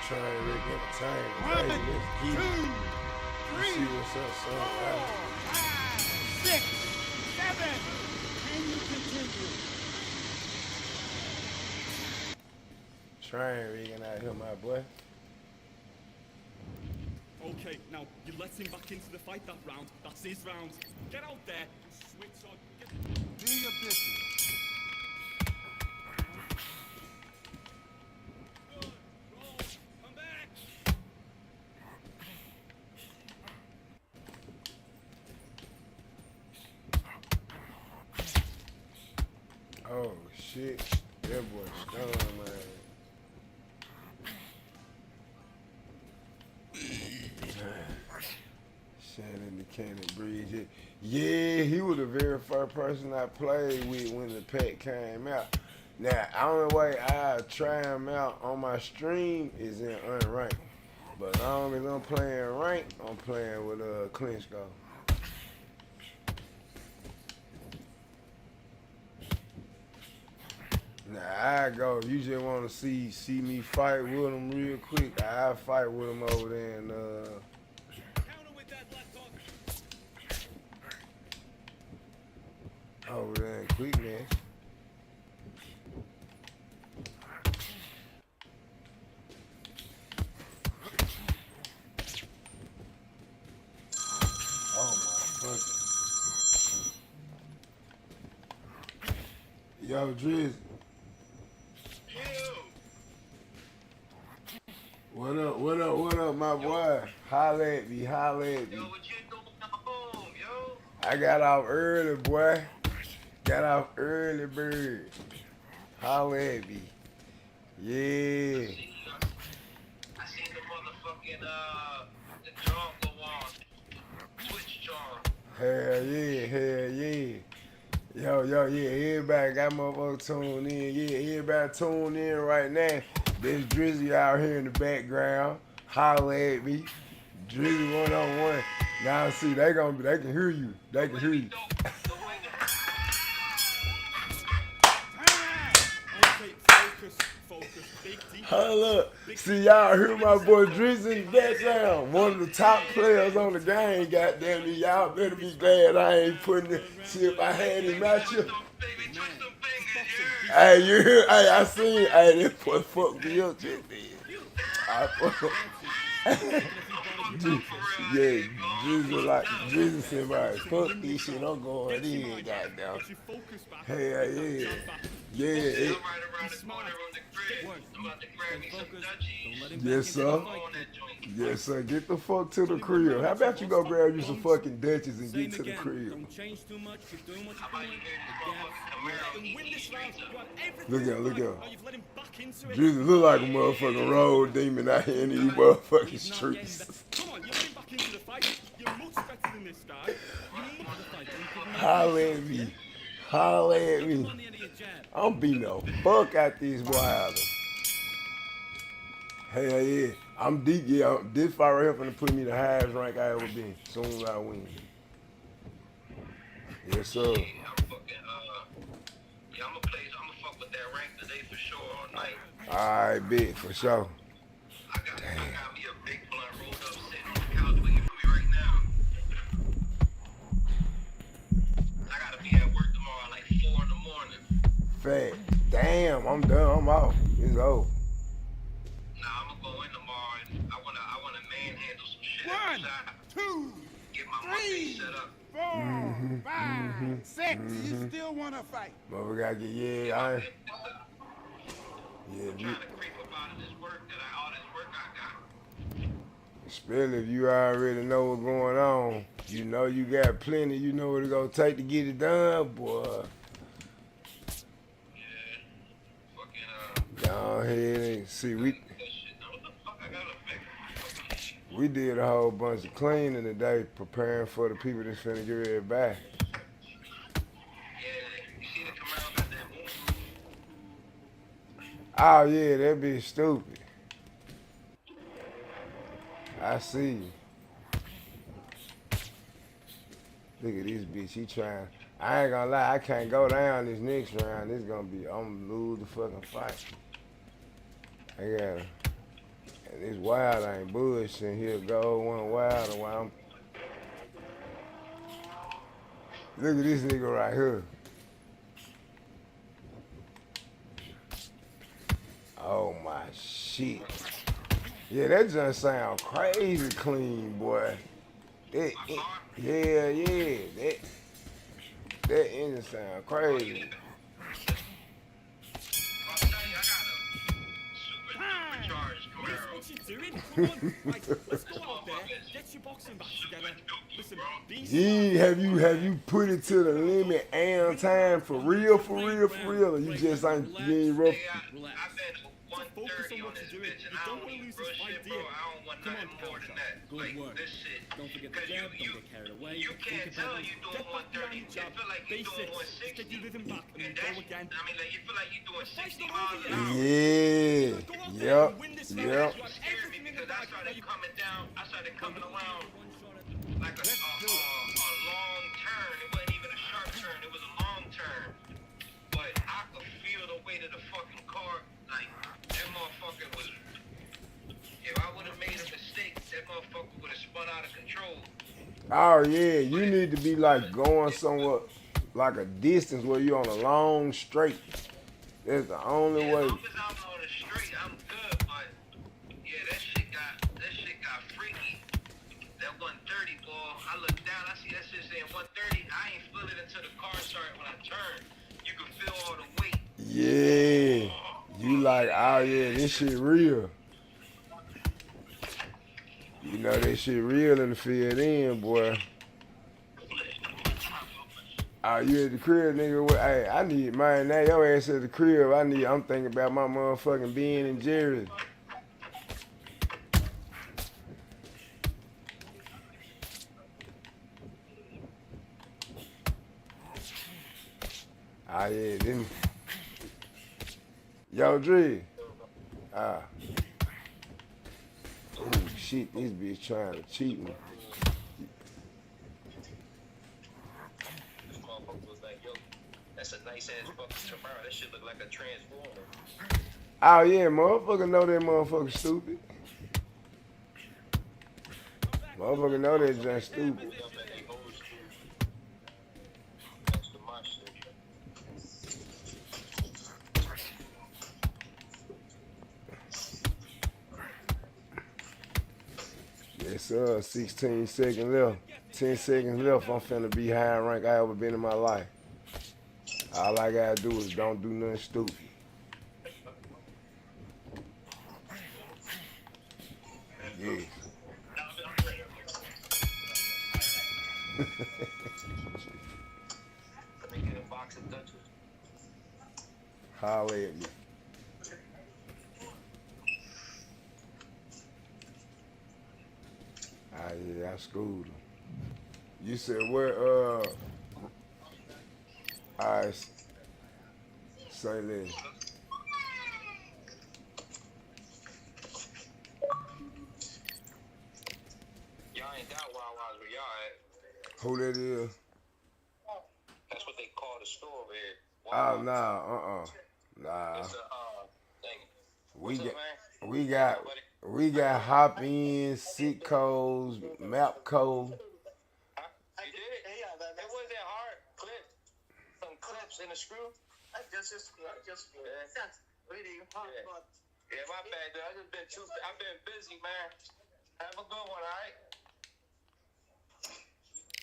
Train wreck got my time. One, Hey, let's get it. 2, You 3, see what's up, 4, son? 5, 6, 7. Can you continue? Train wrecking out here, my boy. Okay, now you let him back into the fight that round. That's his round. Get out there, switch on. Do your business. Good. Roll. Come back. Oh, shit. That boy stunned, man. Shannon the Cannon Bridge. Yeah, he was the very first person I played with when the pack came out. Now, the only way I try him out on my stream is in unranked. But as long as I'm playing ranked, I'm playing with clinch go. Now I go. If you just want to see me fight with him real quick, I fight with him over there in Counter with that left hook. over there in Quickness. Oh my fucking. Yo, Drizzy. What up, my boy? Holla at me. Yo, what you doing at home, yo? I got off early, boy. Got off early, bird. Holla at me. Yeah. I seen the motherfucking, the drum go on. Twitch drum. Hell yeah. Yeah, everybody got motherfuckers tuned in. Yeah, everybody tuned in right now. There's Drizzy out here in the background. Holla at me. Drizzy 1-on-1. Now see, they can hear you. They can hear you. Okay, focus. Big deep. Hold up. See, y'all hear my boy Drizzy in the background. One of the top players on the game, goddamn it. Y'all better be glad I ain't putting it. See, if I had him out here. Hey, you hear? Hey, I seen. Hey, that boy fucked me up just then. I fuck. Yeah, Jesus said, right, fuck this shit, I'm going in, goddamn. Hell yeah. Yeah, yes, sir. Yes, sir. Get the fuck to the crib. How about you go grab you some fucking Dutchess and get to the crib? Don't change too much. Keep doing what you're doing. Win this round. Look out. Oh, you've let him back into it. Jesus look like a motherfucking road demon out here in these motherfucking streets. Come on, you let him back into the fight. You're much better than this guy. You need the fight. Holla at me. Holla at me. On the end of your jab. I'm beating the fuck out these wild. Hell yeah. I'm deep, yeah. This fight right here finna put me the highest rank I ever been. Soon as I win. Yes, sir. I'm fucking, yeah, I'ma fuck with that rank today for sure all night. Alright, bet, for sure. I got me a big blunt rolled up sitting on the couch waiting for me right now. I gotta be at work tomorrow like 4 in the morning. Fat. Damn, I'm done. I'm out. It's over. Nah, I'ma go in tomorrow and I wanna manhandle some shit. 1, 2, Get my face 3, set up. 4, 5, 6. You still want to fight? But we gotta get, yeah, I ain't. Yeah, Trying to creep up out of this work all this work I got. especially if you already know what's going on. You know you got plenty. You know what it's gonna take to get it done, boy. Yeah. Fucking, Go ahead and see, that shit. Now, what the fuck I gotta fix? we did a whole bunch of cleaning today, preparing for the people that's finna get ready to buy. Yeah, you see the Camaro got that boom? Oh yeah, that bitch stupid. I see you. Look at this bitch. He trying. I ain't gonna lie. I can't go down this next round. This gonna be. I'm gonna lose the fucking fight. I gotta. And this wild ain't bullshit. He'll go one wild while I'm. Look at this nigga right here. Oh my shit. Yeah, that just sound crazy clean, boy. Yeah. That engine sound crazy. What you doing? Come on, right, let's go out there, get your boxing back together. Listen, be Gee, have you put it to the limit and time for real? Or you just ain't you ain't rough? relax. So focus on what you're doing. You don't want to lose this fight, do you? Come on, counter. Good work. Don't forget the jab, don't get carried away. You can't tell you doing 130. You feel like you're doing 160. Get your rhythm back and then go again. I mean, like, you feel like you're doing 60 miles an hour. Yeah. It scared me because I started coming down. I started coming around like a long turn. It wasn't even a sharp turn. It was a long turn. But I could feel the weight of the fucking car. Like, that motherfucker was... If I would have made a mistake, that motherfucker would have spun out of control. Oh yeah, you need to be like going somewhere like a distance where you're on a long straight. That's the only way. As long as I'm on the straight, I'm good. But yeah, that shit got freaky. That 130 ball, I look down, I see that shit saying 130. I ain't feel it until the car started when I turned. You can feel all the weight. Yeah, you like, oh yeah, this shit real. You know that shit real in the field in, boy. Oh, you at the crib, nigga? Hey, I need mine now. Your ass at the crib. I'm thinking about my motherfucking Ben and Jerry. Ah, yeah, then. Yo, Dre. Oh, shit, this bitch trying to cheat me. That's a nice ass fucking Camaro. That shit look like a Transformer. Oh yeah, motherfucker know that motherfucker stupid. Motherfucker know that just stupid. Yes sir, 16 seconds left. 10 seconds left. I'm finna be high rank I ever been in my life. All I gotta do is don't do nothing stupid. Yeah. Holler at me. Ah yeah, I schooled him. You said where alright, say that. Y'all ain't got Wawa's where y'all at. Who that is? That's what they call the store over here. Oh nah, nah. It's a thing. We got Hop In, Sitco's, Mapco. You did? Yeah, it wasn't that hard. Some clips in the screw. Yeah, my bad, dude. I've been busy, man. Have a good one, all right?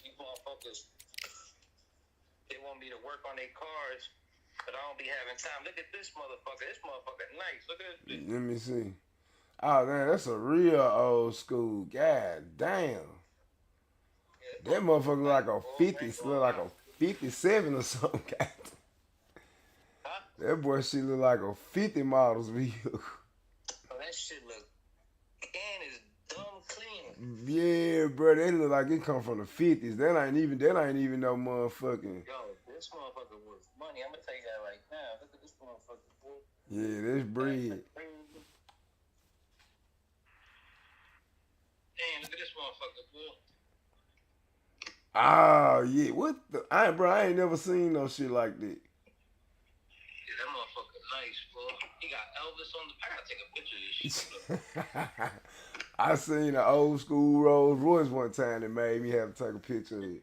You motherfuckers, they want me to work on their cars, but I don't be having time. Look at this motherfucker. This motherfucker nice. Look at this bitch. Let me see. Oh man, that's a real old school. God damn. That motherfucker like a 50, look like a 57 or something. Huh? That boy shit look like a 50 models vehicle. Oh, that shit look, and is dumb clean. Yeah, bro, they look like it come from the 50s. That ain't even no motherfucking. Yo, this motherfucker worth money. I'm gonna tell you that right now. Look at this motherfucker, boy. Yeah, this breed. Damn, look at this motherfucker, boy. Oh yeah, what the? I ain't never seen no shit like that. Yeah, that motherfucker nice, bro. He got Elvis on the. I gotta take a picture of this shit. I seen an old school Rolls Royce one time that made me have to take a picture of it.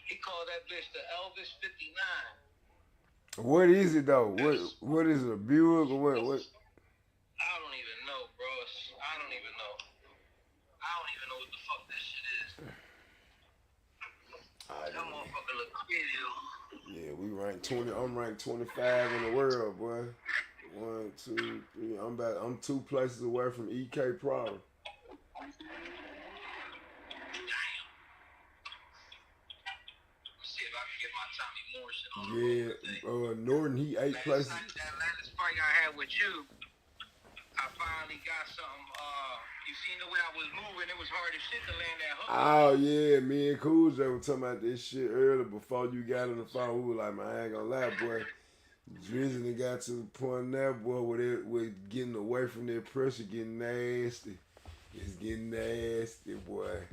He called that bitch the Elvis 59. What is it though? What is it? A Buick or what? What? I don't even know, bro. I don't even know. I don't even know what the fuck this shit is. That motherfucker look crazy. Yeah, we ranked 20. I'm ranked 25 in the world, boy. 1, 2, 3. I'm 2 places away from EK Prada. See if I can get my Tommy Morrison on Yeah, Norton, he 8 places. That last fight I had with you, I finally got something. You seen the way I was moving? It was hard as shit to land that hook. Oh yeah, me and Cool J were talking about this shit earlier before you got on the phone. We were like, man, I ain't gonna lie, boy. Drizzy got to the point now, boy, with getting away from that pressure, getting nasty. It's getting nasty, boy.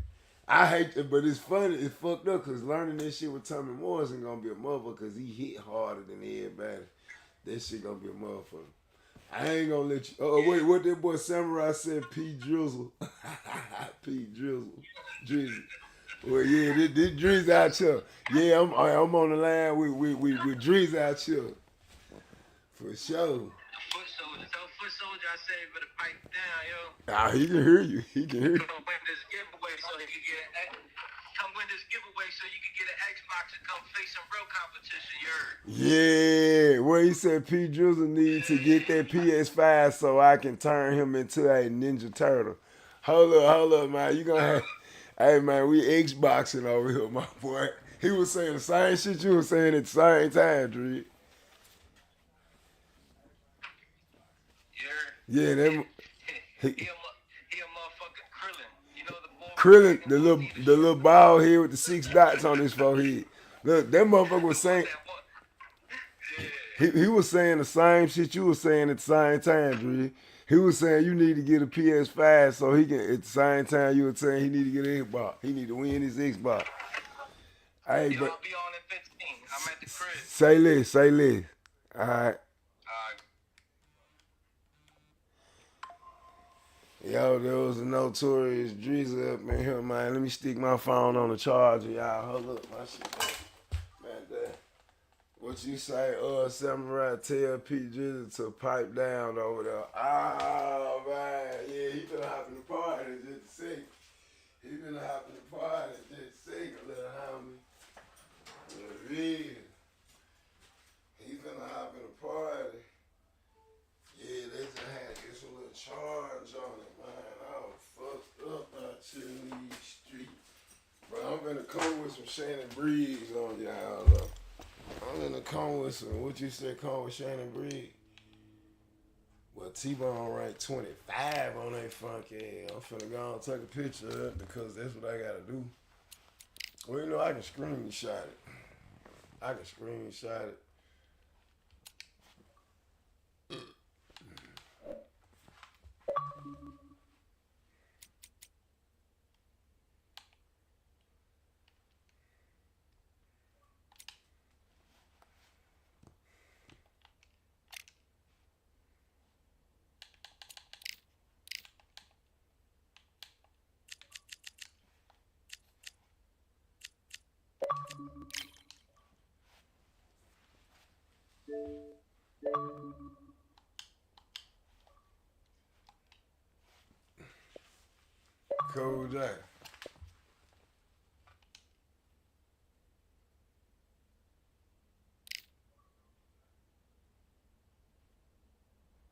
I hate it, but it's funny. It's fucked up because learning this shit with Tommy Morrison gonna be a motherfucker because he hit harder than everybody. That shit gonna be a motherfucker. I ain't gonna let you. Oh wait, what that boy Samurai said? P Drizzle, P Drizzle, Drizzy. Well, yeah, this Drizzy out here. Yeah, I'm on the line with Drizzy out here for sure. Foot soldier, tell foot soldier I said better pipe down, yo. Ah, he can hear you. He can hear you. Come win this giveaway so he can get an. Come win this giveaway so you can get an Xbox and come face some real competition. You heard? Yeah, well, he said P Drizzle need to get that PS5 so I can turn him into a Ninja Turtle. Hold up, man. You gonna have, hey, man, we Xboxing over here, my boy. He was saying the same shit you were saying at the same time, Dre. Yeah, that. He a motherfucking Krillin. You know the boy. Krillin, the little bald head with the 6 dots on his forehead. Look, that motherfucker was saying. He was saying the same shit you were saying at the same time, Dre. He was saying you need to get a PS5 so he can, at the same time you were saying he need to get an Xbox. He need to win his Xbox. Hey, Yo, but I'll be on in 15. I'm at the crib. say less. All right. Yo, there was a notorious Drizzy up in here, man. Let me stick my phone on the charger, y'all. Hold up, my shit. Man, that. What you say, Samurai, tell P Drizzy to pipe down over there. Oh, man. Yeah, he been hopping the party just a second. He been hopping the party just a second, little homie. For real. He been hopping the party. Yeah, they just had to get some little charge on it, man. I was fucked up out here in these streets. But I'm gonna come with some Shannon Breeze on y'all, though. I'm gonna come with some, what you said, come with Shannon Breeze? Well, T-Bone ranked 25 on that funky ass. I'm finna go and take a picture of it because that's what I gotta do. Well, you know, I can screenshot it. Cool J.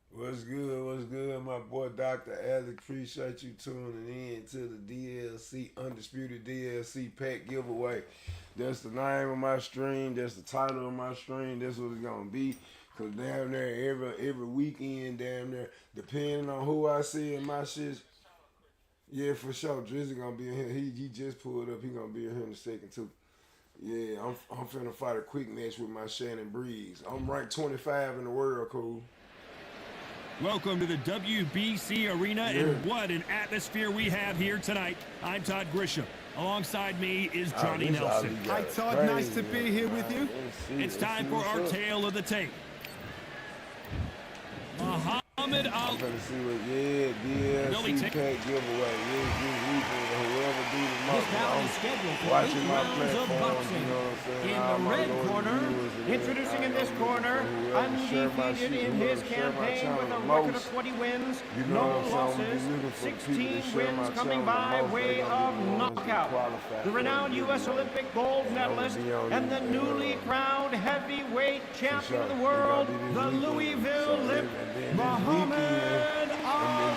What's good, my boy Dr. Alex? Appreciate you tuning in to the DLC, Undisputed DLC pack giveaway. That's the name of my stream, that's the title of my stream, that's what it's gonna be. Cause damn near every weekend, damn near, depending on who I see in my shit. Yeah, for sure. Drizzy gonna be in here. He just pulled up. He gonna be in here in a second too. Yeah, I'm finna fight a quick match with my Shannon Breeze. I'm ranked 25 in the world, cool. Welcome to the WBC Arena, and what an atmosphere we have here tonight. I'm Todd Grisham. Alongside me is Oh, Johnny this Nelson. Ali Hi, got Todd. crazy, Nice to be man. here with you. It's time for our tale of the tape. Muhammad I'm Ali. finna see what, DLC pack giveaway. Whoever do the This most. bout is scheduled for 8 watching my rounds of platform, boxing. you know what I'm saying? In All the my red loyal corner, viewers and introducing in everything, this I'm corner, looking for whoever share my undefeated shit, in whoever his share my campaign channel with a the record of most. 20 wins, You know no what I'm saying? I'm losses, looking for people 16 to share my wins coming channel the by most. way They gonna of be the ones that knockout. qualify The for renowned the U.S. giveaway. Olympic gold And I'm gonna medalist be on and these the newly crowned heavyweight champion of the They world, gonna be the this weekend. Louisville So Lip, then Muhammad this Ali.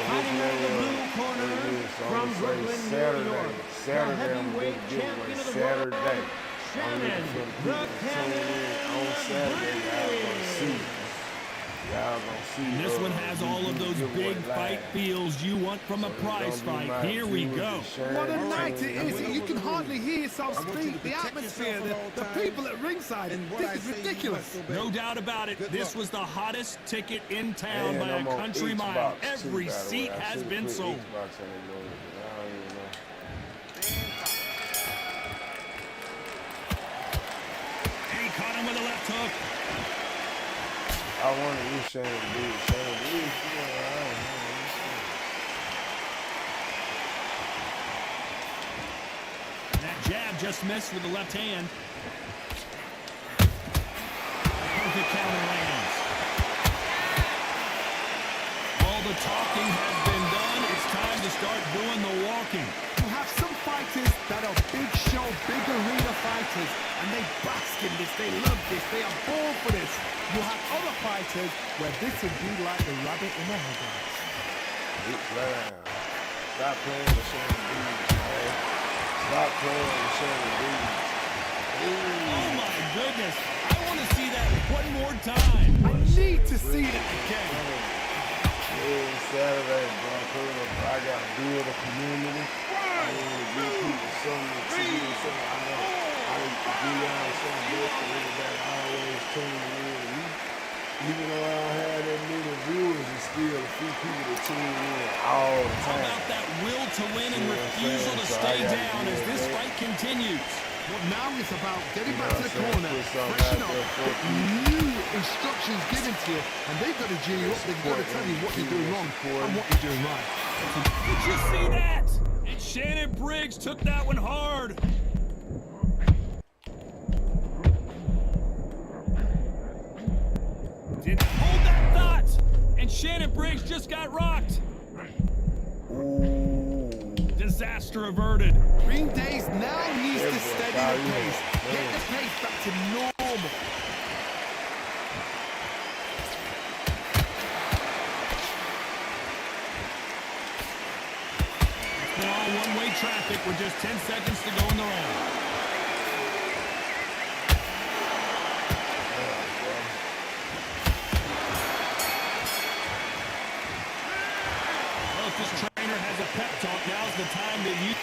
Fighting out of the blue corner from Brooklyn, New York, the heavyweight champion of the world, Shannon, the Cannon on Saturday. Y'all gonna see. This one has all of those big fight feels you want from a prize fight. Here we go. What a night it is. You can hardly hear yourself speak. The atmosphere, the people at ringside. This is ridiculous. No doubt about it, this was the hottest ticket in town And by a I'm on country Xbox mile. too, Every by the way. seat I has should've been put sold. Xbox on the load, but I don't even know. And he caught him with a left hook. I wanted you Shannon B. That jab just missed with the left hand. Perfect counter lands. All the talking has been done. It's time to start doing the walking. You have some fighters that are big show, big arena fighters, and they bask in this, they love this, they are born for this. You have other fighters where this would be like the rabbit in the headlights. Stop playing with Shannon B, man. Stop playing with Shannon B. Oh my goodness. I want to see that one more time. I need to see that again. Saturday, bro. I gotta build a community. I want to give people something to see something. I know I need to be on something good for everybody always tuning in to me. Even though I don't have that many viewers, it's still a few people that tune in all the How time. about that will to win and You know what I'm refusal to saying? So stay I gotta down do as it, this man. fight continues? Well, now it's about getting You back know to the what I'm corner, saying? Put something freshen out up, there for get new instructions given to you, and they've got to G you up, they've got to tell you what you're doing wrong and what you're doing right. Did you see that? And Shannon Briggs took that one hard. Hold that thought. And Shannon Briggs just got rocked. Disaster averted. Green Days now needs to steady the pace, get the pace back to normal. It's been all one-way traffic with just 10 seconds to go in the round. Well, if this trainer has a pep talk, now's the time to use.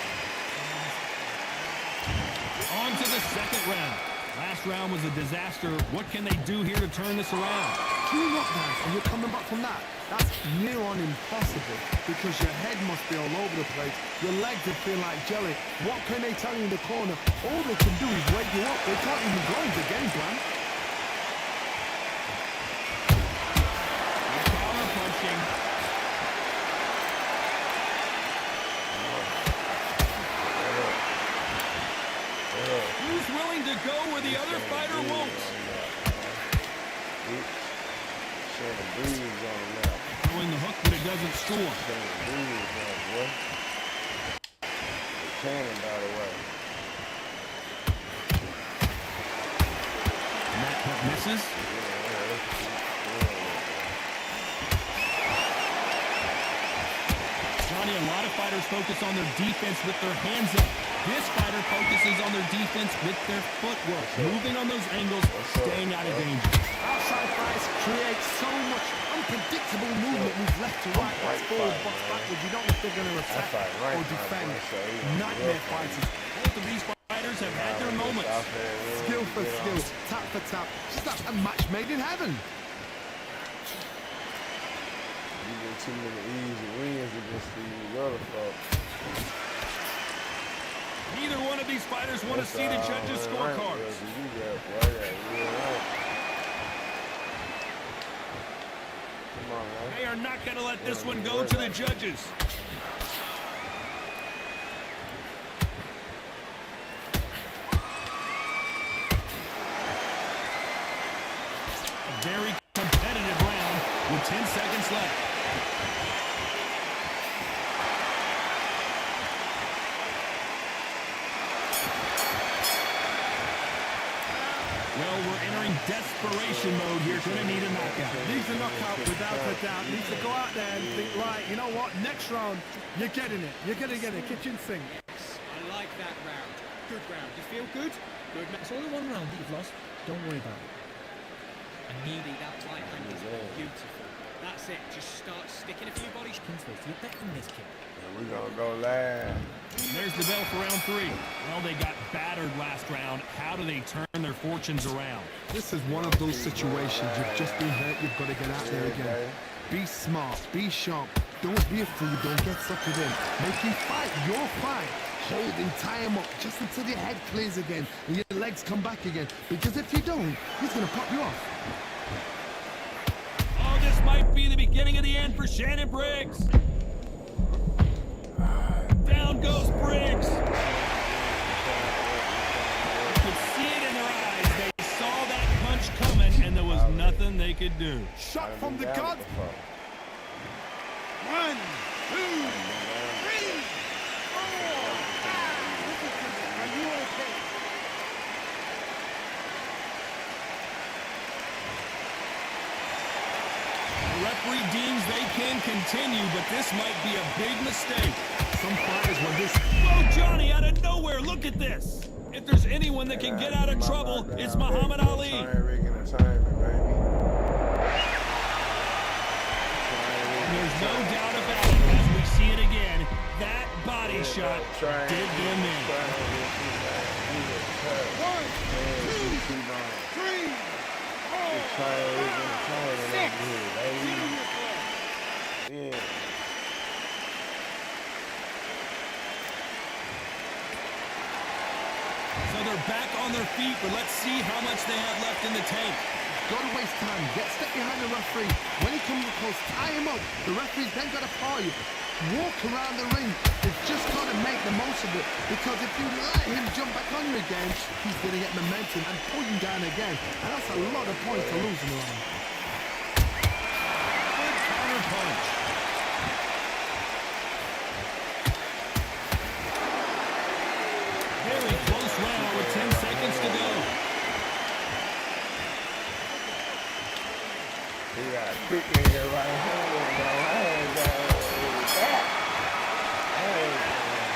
On to the second round. Last round was a disaster. What can they do here to turn this around? 2 knockdowns and you're coming back from that. That's near on impossible because your head must be all over the place. Your legs will feel like jelly. What can they tell you in the corner? All they can do is wake you up. They can't even go into game plan. Counter punching. Who's willing to go where the other fighter won't? Shannon Breeze on the left. Throwing the hook, but it doesn't score. Shannon Breeze on the left. Cannon, by the way. And that hook misses. Johnny, a lot of fighters focus on their defense with their hands up. This fighter focuses on their defense with their footwork, moving on those angles, staying out of danger. Outside fights create so much unpredictable movement. Move left to right, box forward, box backwards. You don't know if they're going to attack or defend. Nightmare fighters. Both of these fighters have had their moments. Skill for skill, tap for tap. Just like a match made in heaven. You get too many easy wins against these other folks. Neither one of these fighters want to see the judges' scorecards. They are not going to let this one go to the judges. A very competitive round with 10 seconds left. Well, we're entering desperation mode here. Going to need a knockout. Needs a knockout without a doubt. Needs to go out there and think, right, you know what? Next round, you're getting it. You're going to get it. Kitchen sink. I like that round. Good round. You feel good? Good. It's only one round that you've lost. Don't worry about it. And Neely, that right hand is beautiful. That's it. Just start sticking a few bodies. You're better than this kid. We're going to go last. There's the bell for round 3. Well, they got battered last round. How do they turn their fortunes around? This is one of those situations. You've just been hurt. You've got to get out there again. Be smart. Be sharp. Don't be a fool. Don't get suckered in. Make him fight your fight. Hold him, tie him up just until your head clears again and your legs come back again. Because if you don't, he's going to pop you off. Oh, this might be the beginning of the end for Shannon Briggs. Down goes Briggs. You could see it in their eyes. They saw that punch coming, and there was nothing they could do. Shot from the gut. 1, 2, 3, 4, 5. Are you okay? The referee deems they can continue, but this might be a big mistake. Some fighters when this... Oh, Johnny, out of nowhere, look at this. If there's anyone that can get out of trouble, it's Muhammad Ali. There's no doubt about it, as we see it again, that body shot did them in. 1, 2, 3, 4, 5, 6. Yeah. So they're back on their feet, but let's see how much they have left in the tank. Got to waste time. Get step behind the referee. When he comes close, tie him up. The referee's then got to paw you. Walk around the ring. They've just got to make the most of it. Because if you let him jump back on you again, he's going to get momentum and pull you down again. And that's a lot of points to lose in the round. Good counter punch. Very close round with 10 seconds to go. He got a quick nigga right here.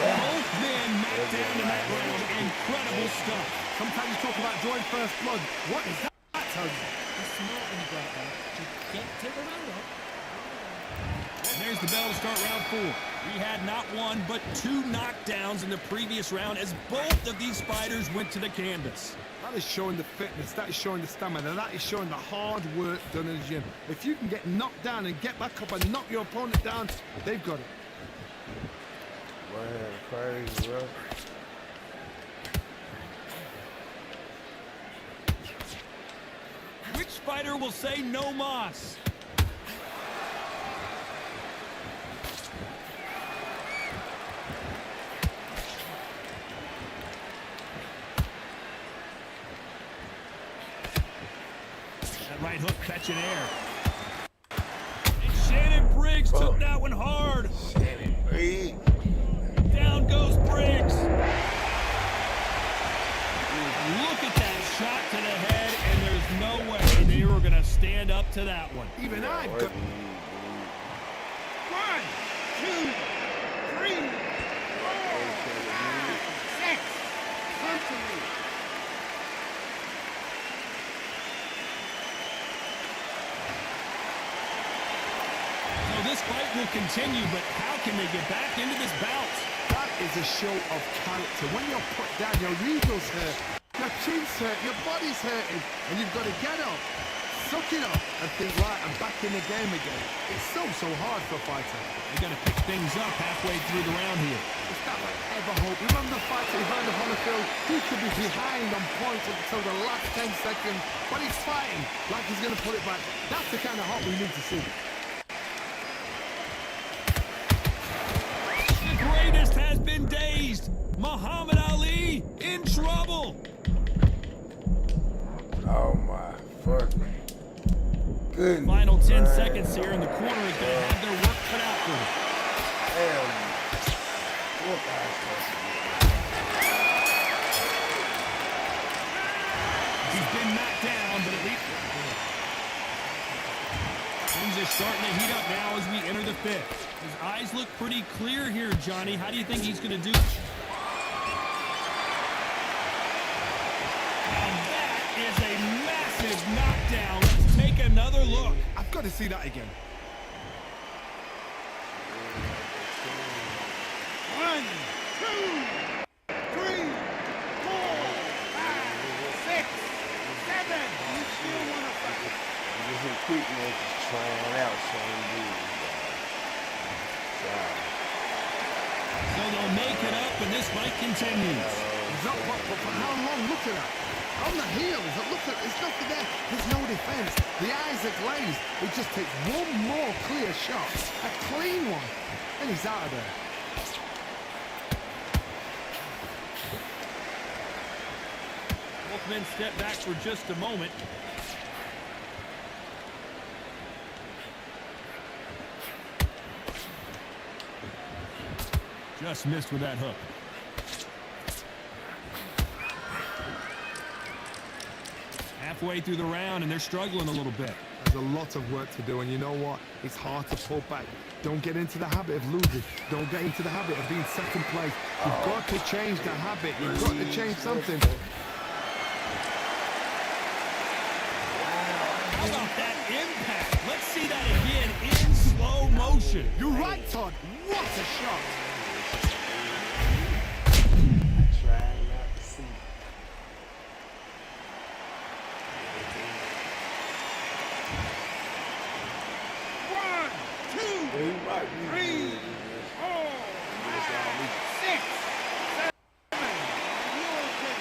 Both men knocked down in that round. Incredible stuff. Sometimes you talk about drawing first blood. What does that tell you? It's smart when you go out there. Just take the round up. And there's the bell to start round 4. We had not one, but 2 knockdowns in the previous round as both of these fighters went to the canvas. That is showing the fitness. That is showing the stamina. That is showing the hard work done in the gym. If you can get knocked down and get back up and knock your opponent down, they've got it. Man, crazy, bro. Which fighter will say no mas? That right hook catching air. And Shannon Briggs took that one hard. Shannon Briggs. Down goes Briggs. Look at that shot to the head, and there's no way they were going to stand up to that one. Even I've got... 1, 2, 3, 4, 5, 6. Come to me. So this fight will continue, but how can they get back into this bout? That is a show of character. When you're put down, your ego's hurt, your chin's hurt, your body's hurting, and you've got to get up, suck it up and think, right, I'm back in the game again. It's so hard for a fighter. They got to pick things up halfway through the round here. It's not like ever hope. Remember the fight he heard of Holyfield? He could be behind on points until the last 10 seconds, but he's fighting like he's going to pull it back. That's the kind of hope we need to see. The greatest has been dazed. Muhammad Ali in trouble. Oh my fucking goodness. Final 10 man. seconds here, and the corner is going to have their work cut out for them. Damn. What guys supposed to do? He's been knocked down, but at least things are starting to heat up now as we enter the fifth. His eyes look pretty clear here, Johnny. How do you think he's going to do? And that is a massive knockdown. Let's take another look. I've got to see that again. 1, 2, 3, 4, 5, 6, 7. You still want to fight? This is quick man just trying out some dudes. So they'll make it up, and this fight continues. He's up, but for how long? Look at that. On the heels, look at, there's nothing there. There's no defense. The eyes are glazed. It just takes one more clear shot, a clean one, and he's out of there. Both men step back for just a moment. Just missed with that hook. Halfway through the round, and they're struggling a little bit. There's a lot of work to do, and you know what? It's hard to pull back. Don't get into the habit of losing. Don't get into the habit of being second place. You've got to change the habit. You've got to change something. How about that impact? Let's see that again in slow motion. You're right, Todd. What a shot. Trying not to see. One, two, He might be 3, good. 4, 5, 6, 7. You okay?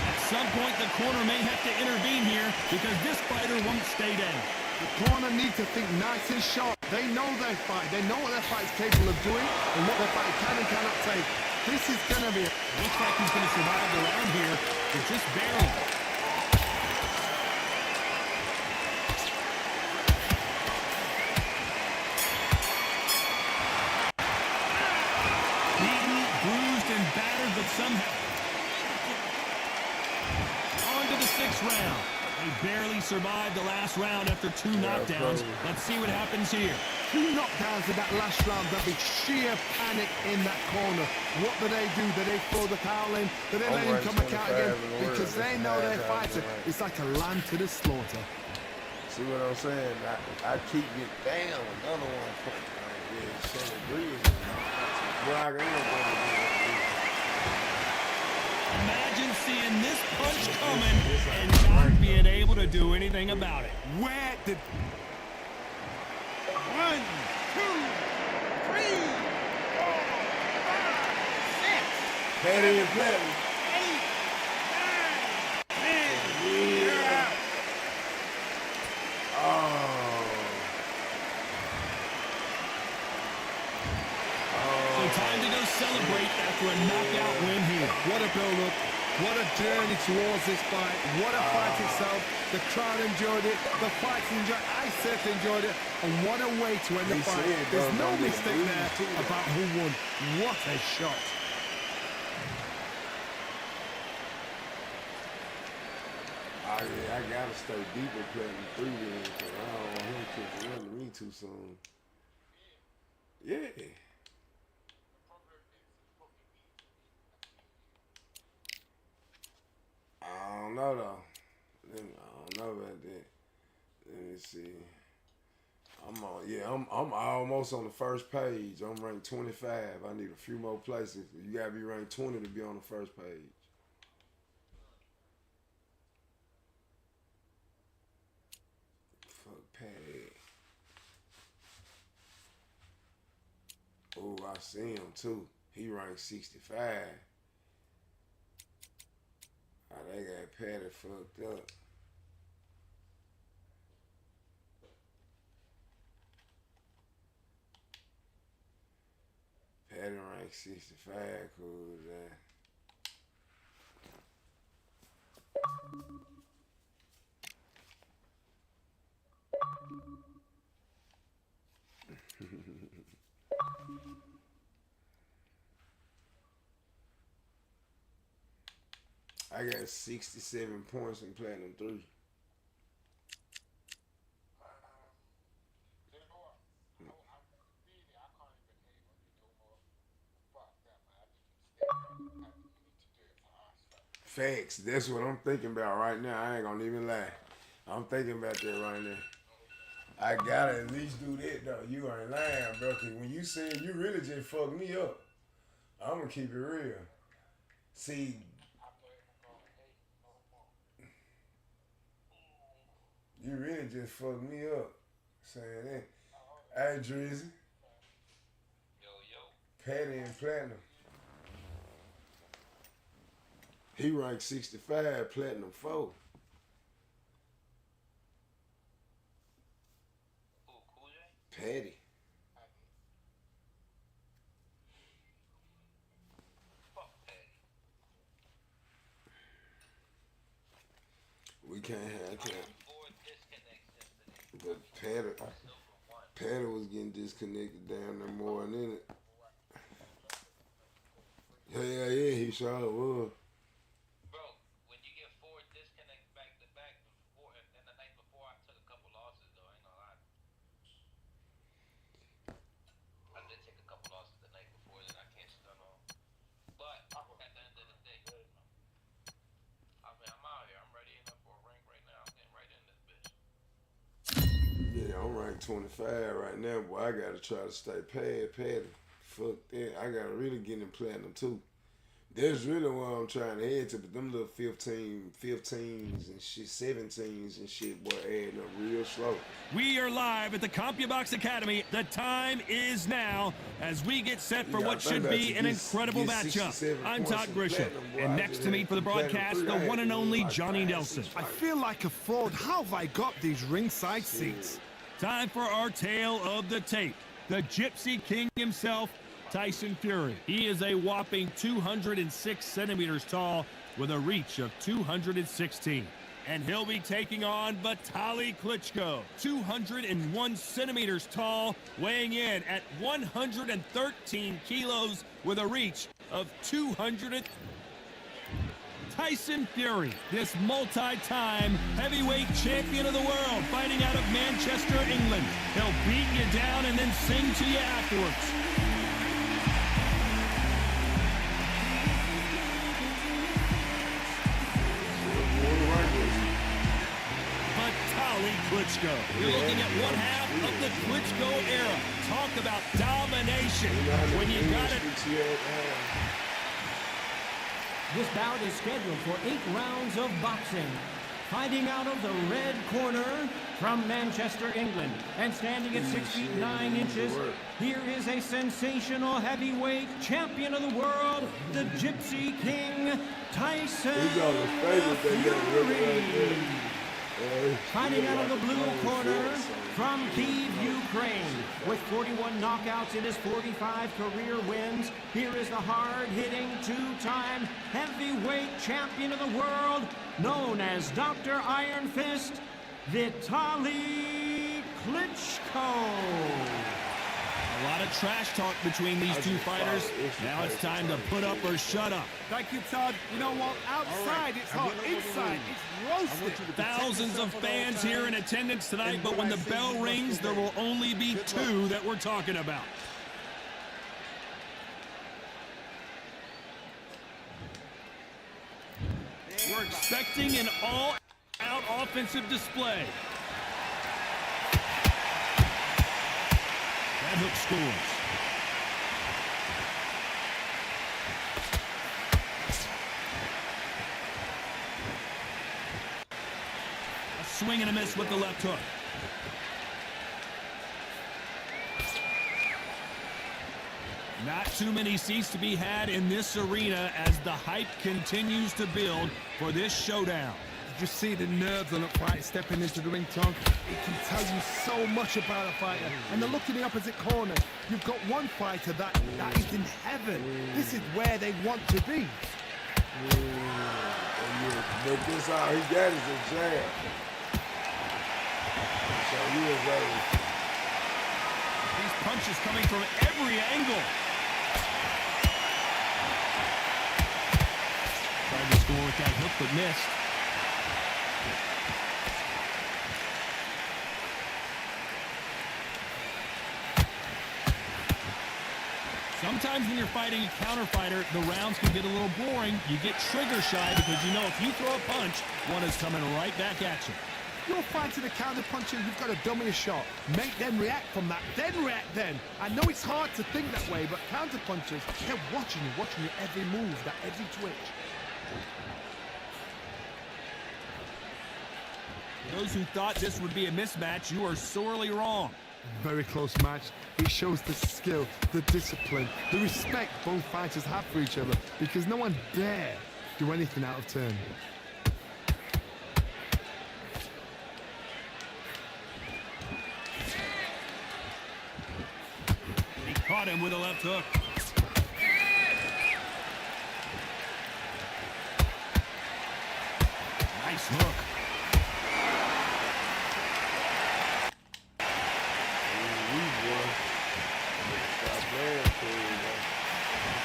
At some point, the corner may have to intervene here because this fighter won't stay down. The corner need to think nice and sharp. They know their fight. They know what their fight's capable of doing and what their fight can and cannot take. This is going to be a... Looks like he's going to survive the round here, but just barely. Beaten, bruised, and battered, but somehow... On to the sixth round. They barely survived the last round after 2 knockdowns. Let's see what happens here. 2 knockdowns in that last round. There'll be sheer panic in that corner. What do? Do they throw the towel in? Do they let him come back out again? Because they know their fighter. It's like a lamb to the slaughter. See what I'm saying? I keep it down. Another one. Yeah, Shannon Breeze. Brock ain't Imagine seeing this punch coming and not being able to do anything about it. Where did... 1, 2, 3, 4, 5, 6, Patty and Patty. 8, 9, 10. You're out. So time to go celebrate after a knockout win here. What a build-up. What a journey towards this fight. What a fight itself. The crowd enjoyed it. The fight's enjoyed it. I certainly enjoyed it. And what a way to end the fight. There's no mistake there about who won. What a shot. Oh yeah, I gotta stay deeper playing 3 then, because I don't want him to run me too soon. Yeah. I don't know though. I don't know about that. Let me see. I'm almost on the first page. I'm ranked 25. I need a few more places. You gotta be ranked 20 to be on the first page. Fuck Patty. Oh, I see him too. He ranked 65. Oh, they got Patty fucked up. Patty ranked 65. Cool as that. I got 67 points in Platinum 3. Facts. That's what I'm thinking about right now. I ain't gonna even lie. I'm thinking about that right now. I gotta at least do that though. You ain't lying, bro. Cause when you said you really just fucked me up, I'm gonna keep it real. See, you really just fucked me up saying that. Hey, Drizzy. Patty and Platinum. He ranked 65, Platinum 4. Patty. We can't have that. But Patty was getting disconnected down there more than it. Yeah, he sure was. Bro, when you get 4 disconnects back to back before, and the night before I took a couple losses though, I ain't gonna lie. I did take a couple losses the night before that I can't stun on. But at the end of the day, I mean, I'm out here. I'm ready enough for a rank right now. I'm getting right in this bitch. Yeah, I'm ranked 25 right now, boy. I gotta try to stay Patty. Fuck that. I gotta really get in Platinum too. That's really what I'm trying to head to, but them little 15s and shit, 17s and shit, boy, adding up real slow. We are live at the CompuBox Academy. The time is now as we get set for what should be an incredible matchup. I'm Todd Grisham, and next to me for the broadcast, the one and only Johnny Nelson. I feel like a fraud. How have I got these ringside seats? Time for our tale of the tape. The Gypsy King himself, Tyson Fury. He is a whopping 206 centimeters tall with a reach of 216. And he'll be taking on Vitaly Klitschko, 201 centimeters tall, weighing in at 113 kilos with a reach of 200. Tyson Fury, this multi-time heavyweight champion of the world, fighting out of Manchester, England. He'll beat you down and then sing to you afterwards. Vitaly Klitschko. You're looking at one half of the Klitschko era. Talk about domination when you got it. This bout is scheduled for 8 rounds of boxing. Fighting out of the red corner from Manchester, England, and standing at 6 feet 9 inches, here is a sensational heavyweight champion of the world, the Gypsy King, Tyson Fury. Fighting out of the blue corner from Kyiv, Ukraine, with 41 knockouts in his 45 career wins, here is the hard-hitting 2-time heavyweight champion of the world, known as Dr. Iron Fist, Vitaly Klitschko. A lot of trash talk between these two fighters. Now it's time to put up or shut up. Thank you, Todd. You know what? Outside, it's hot. Inside, it's roasted. Thousands of fans here in attendance tonight, but when the bell rings, there will only be 2 that we're talking about. We're expecting an all-out offensive display. That hook scores. A swing and a miss with the left hook. Not too many seats to be had in this arena as the hype continues to build for this showdown. You just see the nerves on a fight stepping into the ring, Tom. It can tell you so much about a fighter. And the look in the opposite corner. You've got one fighter that is in heaven. This is where they want to be. But this all he got is a jab. So he was ready. These punches coming from every angle. Tried to score with that hook, but missed. Sometimes when you're fighting a counter fighter, the rounds can get a little boring. You get trigger shy because you know if you throw a punch, one is coming right back at you. You're fighting a counter puncher, you've got to dummy a shot. Make them react from that, then react then. I know it's hard to think that way, but counter punchers, they're watching your every move, that every twitch. Those who thought this would be a mismatch, you are sorely wrong. Very close match. It shows the skill, the discipline, the respect both fighters have for each other, because no one dare do anything out of turn. He caught him with a left hook. Nice hook.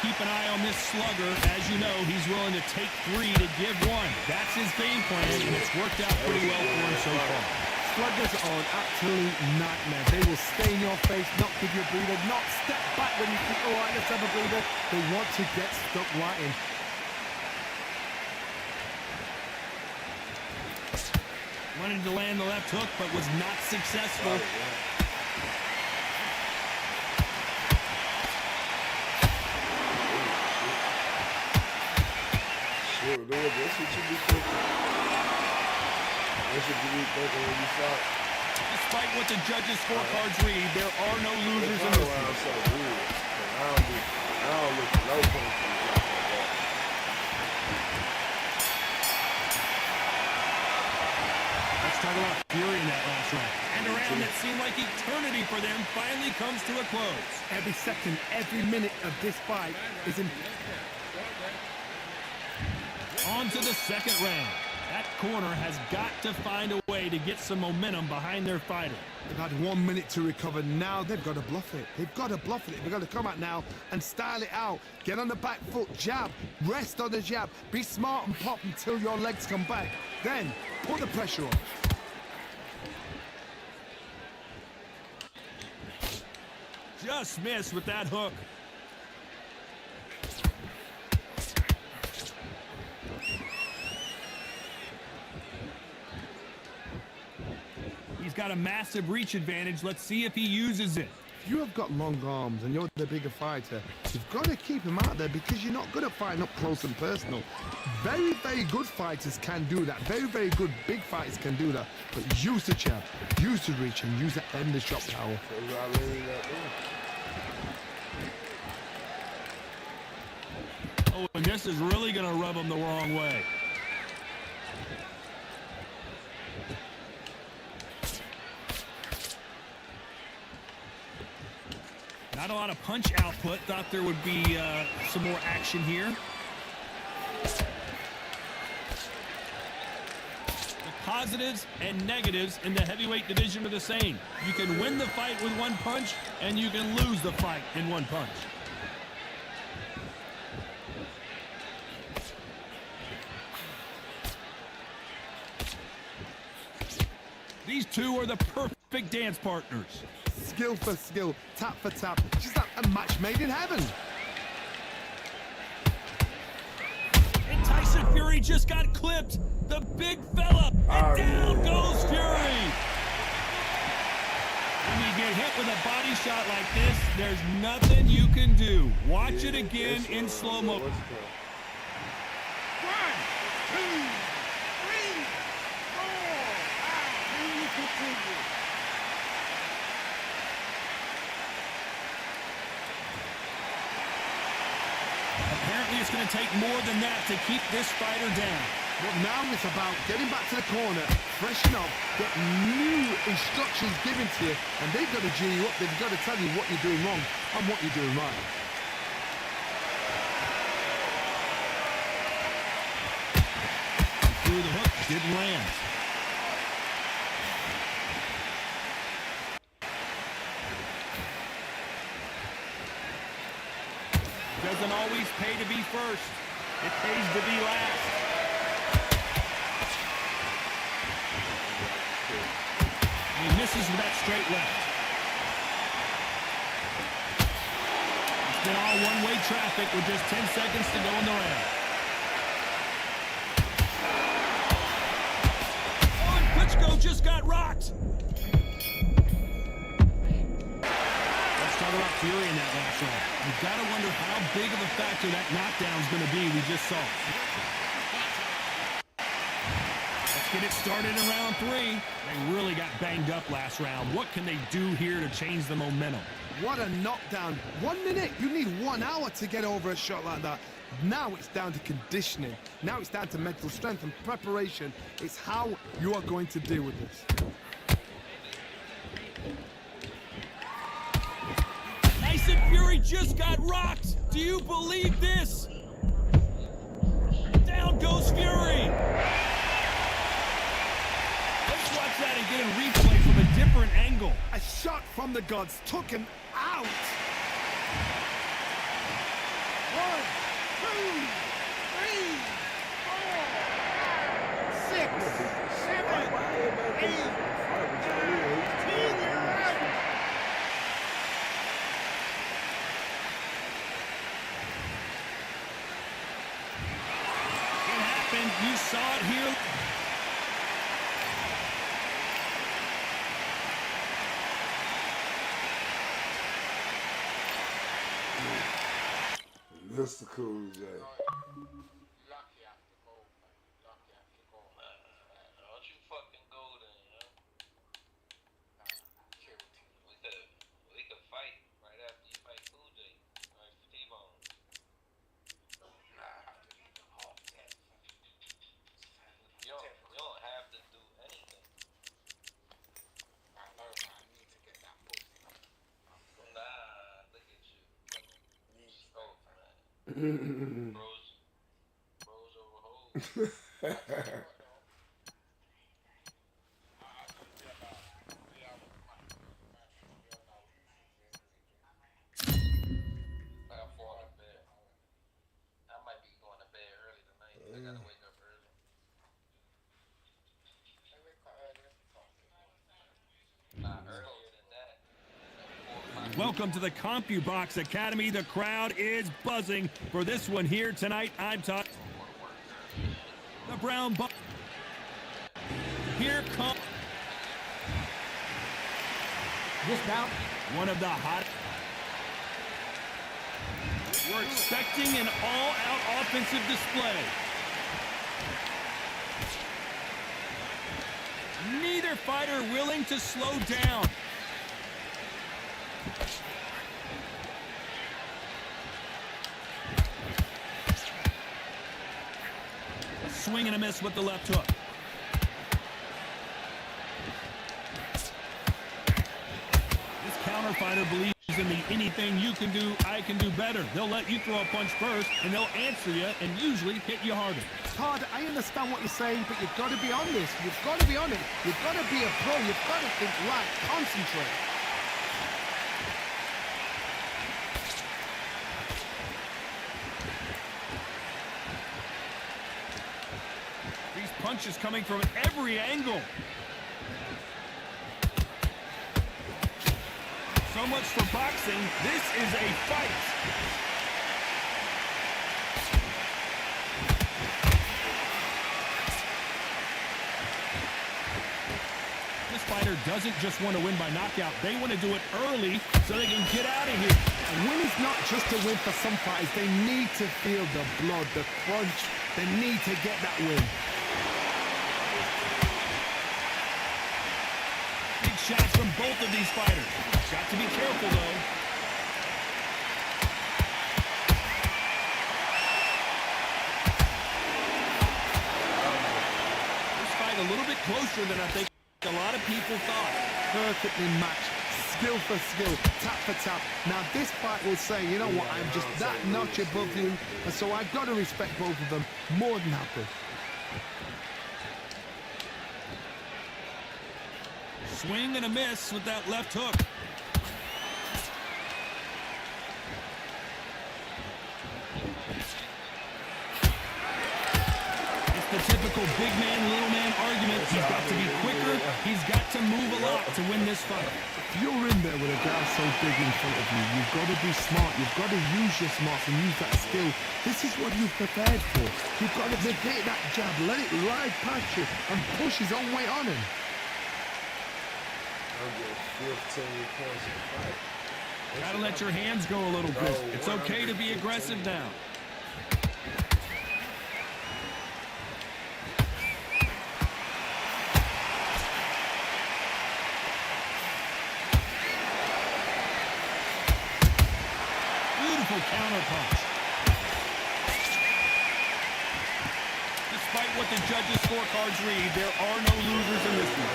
Keep an eye on this slugger. As you know, he's willing to take 3 to give 1. That's his game plan, and it's worked out pretty well for him so far. Sluggers are an absolute nightmare. They will stay in your face, not give you a breather, not step back when you think, all right, let's have a breather. They want to get stuck right in. Wanted to land the left hook, but was not successful. That's what you be thinking. That's what you be thinking when you fight. Despite what the judges' scorecards read, there are no losers in this one. So weird. I don't look for no points from like that. Let's talk about fury in that last round. And a round that seemed like eternity for them finally comes to a close. Every second, every minute of this fight is important. On to the second round. That corner has got to find a way to get some momentum behind their fighter. They've had 1 minute to recover. Now they've got to bluff it. They've got to bluff it. They've got to come out now and style it out. Get on the back foot, jab, rest on the jab. Be smart and pop until your legs come back. Then put the pressure on. Just missed with that hook. He's got a massive reach advantage. Let's see if he uses it. If you have got long arms and you're the bigger fighter, you've got to keep him out there because you're not good at fighting up close and personal. Very, very good fighters can do that. Very, very good big fighters can do that. But use the jab, use the reach, and use that end of shot power. Oh, and this is really going to rub him the wrong way. Not a lot of punch output. Thought there would be some more action here. The positives and negatives in the heavyweight division are the same. You can win the fight with one punch, and you can lose the fight in one punch. These two are the perfect dance partners. Skill for skill, tap for tap, just like a match made in heaven. And Tyson Fury just got clipped. The big fella, and down goes Fury. And he get hit with a body shot like this, there's nothing you can do. Watch it again in slow-mo. 1, 2, 3, 4. Can you continue? Apparently it's going to take more than that to keep this fighter down. But now it's about getting back to the corner, freshen up, get new instructions given to you, and they've got to G you up. They've got to tell you what you're doing wrong and what you're doing right. Through the hook, didn't land. Doesn't always pay to be first. It pays to be last. He misses with that straight left. It's been all one-way traffic with just 10 seconds to go in the round. Oh, and Klitschko just got rocked. Let's talk about Fury in that last round. You've got to wonder how big of a factor that knockdown is going to be we just saw. Let's get it started in round 3. They really got banged up last round. What can they do here to change the momentum? What a knockdown. 1 minute, you need 1 hour to get over a shot like that. Now it's down to conditioning. Now it's down to mental strength and preparation. It's how you are going to deal with this. Tyson Fury just got rocked. Do you believe this? Down goes Fury. Let's watch that and get a replay from a different angle. A shot from the gods took him out. 1, 2, 3, 4, 6, 7, 8, 9, 10. You're out. It happened. You saw it here. Mr. Cool J. Lucky after goal, man. Lucky after goal. Don't you fucking go then, yo. Kill team. We could fight right after you fight Cool J. Right for T-Bone. Nah, I have to leave them half 10. You don't have to do anything. I know, man. I need to get that pussy. Nah, look at you. Oh, man. Mm-hmm. Bros over hoes. I got 4 on bed. I might be going to bed early tonight. I gotta wake up early. Nah, earlier than that. 4 o'clock. Welcome to the CompuBox Academy. The crowd is buzzing for this one here tonight. I'm talking the brown buck. Here comes This bout one of the hot. We're expecting an all-out offensive display. Neither fighter willing to slow down. Swing and a miss with the left hook. This counter fighter believes in the anything you can do, I can do better. They'll let you throw a punch first, and they'll answer you and usually hit you harder. Todd, I understand what you're saying, but you've got to be honest. You've got to be honest. You've got to be a pro. You've got to think right. Concentrate. These punches coming from every angle. So much for boxing. This is a fight. This fight fighter doesn't just want to win by knockout. They want to do it early so they can get out of here. And win is not just a win for some fighters. They need to feel the blood, the crunch. They need to get that win. Big shots from both of these fighters. Got to be careful, though. This fight a little bit closer than I think a lot of people thought. Perfectly matched, skill for skill, tap for tap. Now this fight will say, you know what, I'm just that notch above you, and so I've got to respect both of them. More than happy. Swing and a miss with that left hook. It's the typical big man, little man argument. He's got to be quicker. He's got to move a lot to win this fight. If you're in there with a guy so big in front of you, you've got to be smart. You've got to use your smarts and use that skill. This is what you've prepared for. You've got to negate that jab, let it ride past you, and push his own weight on him. I'll get 15 points in the fight. Gotta let your hands go a little bit. It's okay to be aggressive now. Beautiful counter punch. Despite what the judges' scorecards read, there are no losers in this one.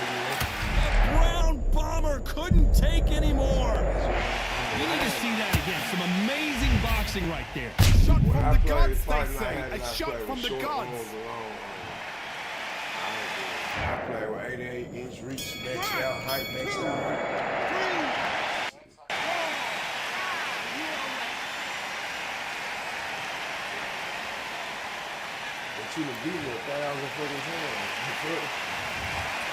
The ground bomber couldn't take anymore. We need to see that again. Some amazing boxing right there. Shot from the gods, they say. A shot from the gods. I play with 88-inch reach, maxed out height, maxed out height. But you would be with 1,000 fucking times.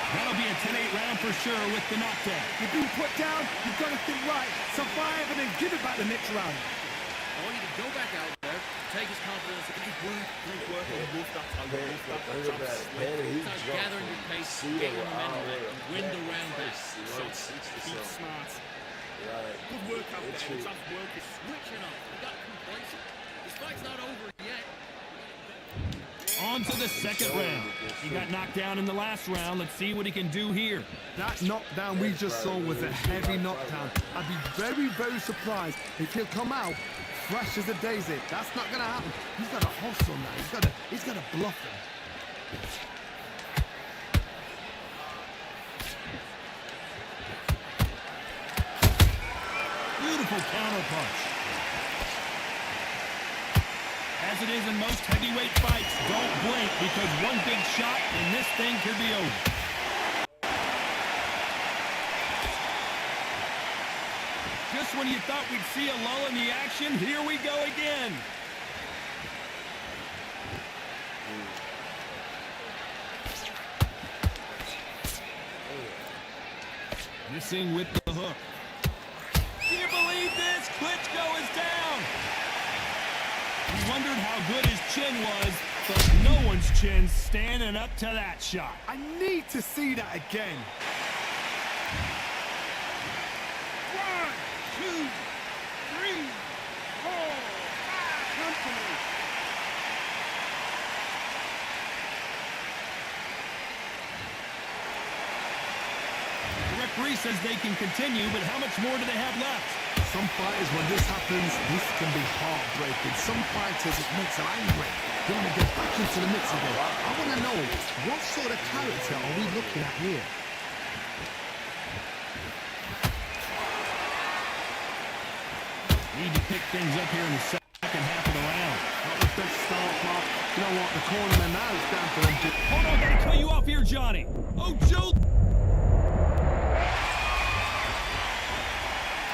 That'll be a 10-8 round for sure with the knockdown. You've been put down, you've got to think right, survive, and then give it back the next round. I want you to go back out there, take his confidence, and just work, and wolf that Start gathering your pace, get your momentum, and win the round back. So, keep smart. Good work out there. Tough work is switching up. You got complacent. This fight's not over yet. On to the second round. He got knocked down in the last round. Let's see what he can do here. That knockdown we just saw was a heavy knockdown. I'd be very, very surprised if he'll come out fresh as a daisy. That's not going to happen. He's got to hustle now. He's got to bluff him. Beautiful counter punch. As it is in most heavyweight fights, don't blink because one big shot and this thing could be over. Just when you thought we'd see a lull in the action, here we go again. Missing with the hook. Can you believe this? Klitschko is down. We wondered how good his chin was, but no one's chin's standing up to that shot. I need to see that again. 1, 2, 3, 4, 5. Company. The referee says they can continue, but how much more do they have left? Some fighters, when this happens, this can be heartbreaking. Some fighters, it makes them angry. They want to get back into the mix again. I want to know, what sort of character are we looking at here? Need to pick things up here in the second half of the round. Not the best start, Mark. You know what? The cornerman now is down for him. Hold on, gotta cut you off here, Johnny. Oh, Joe.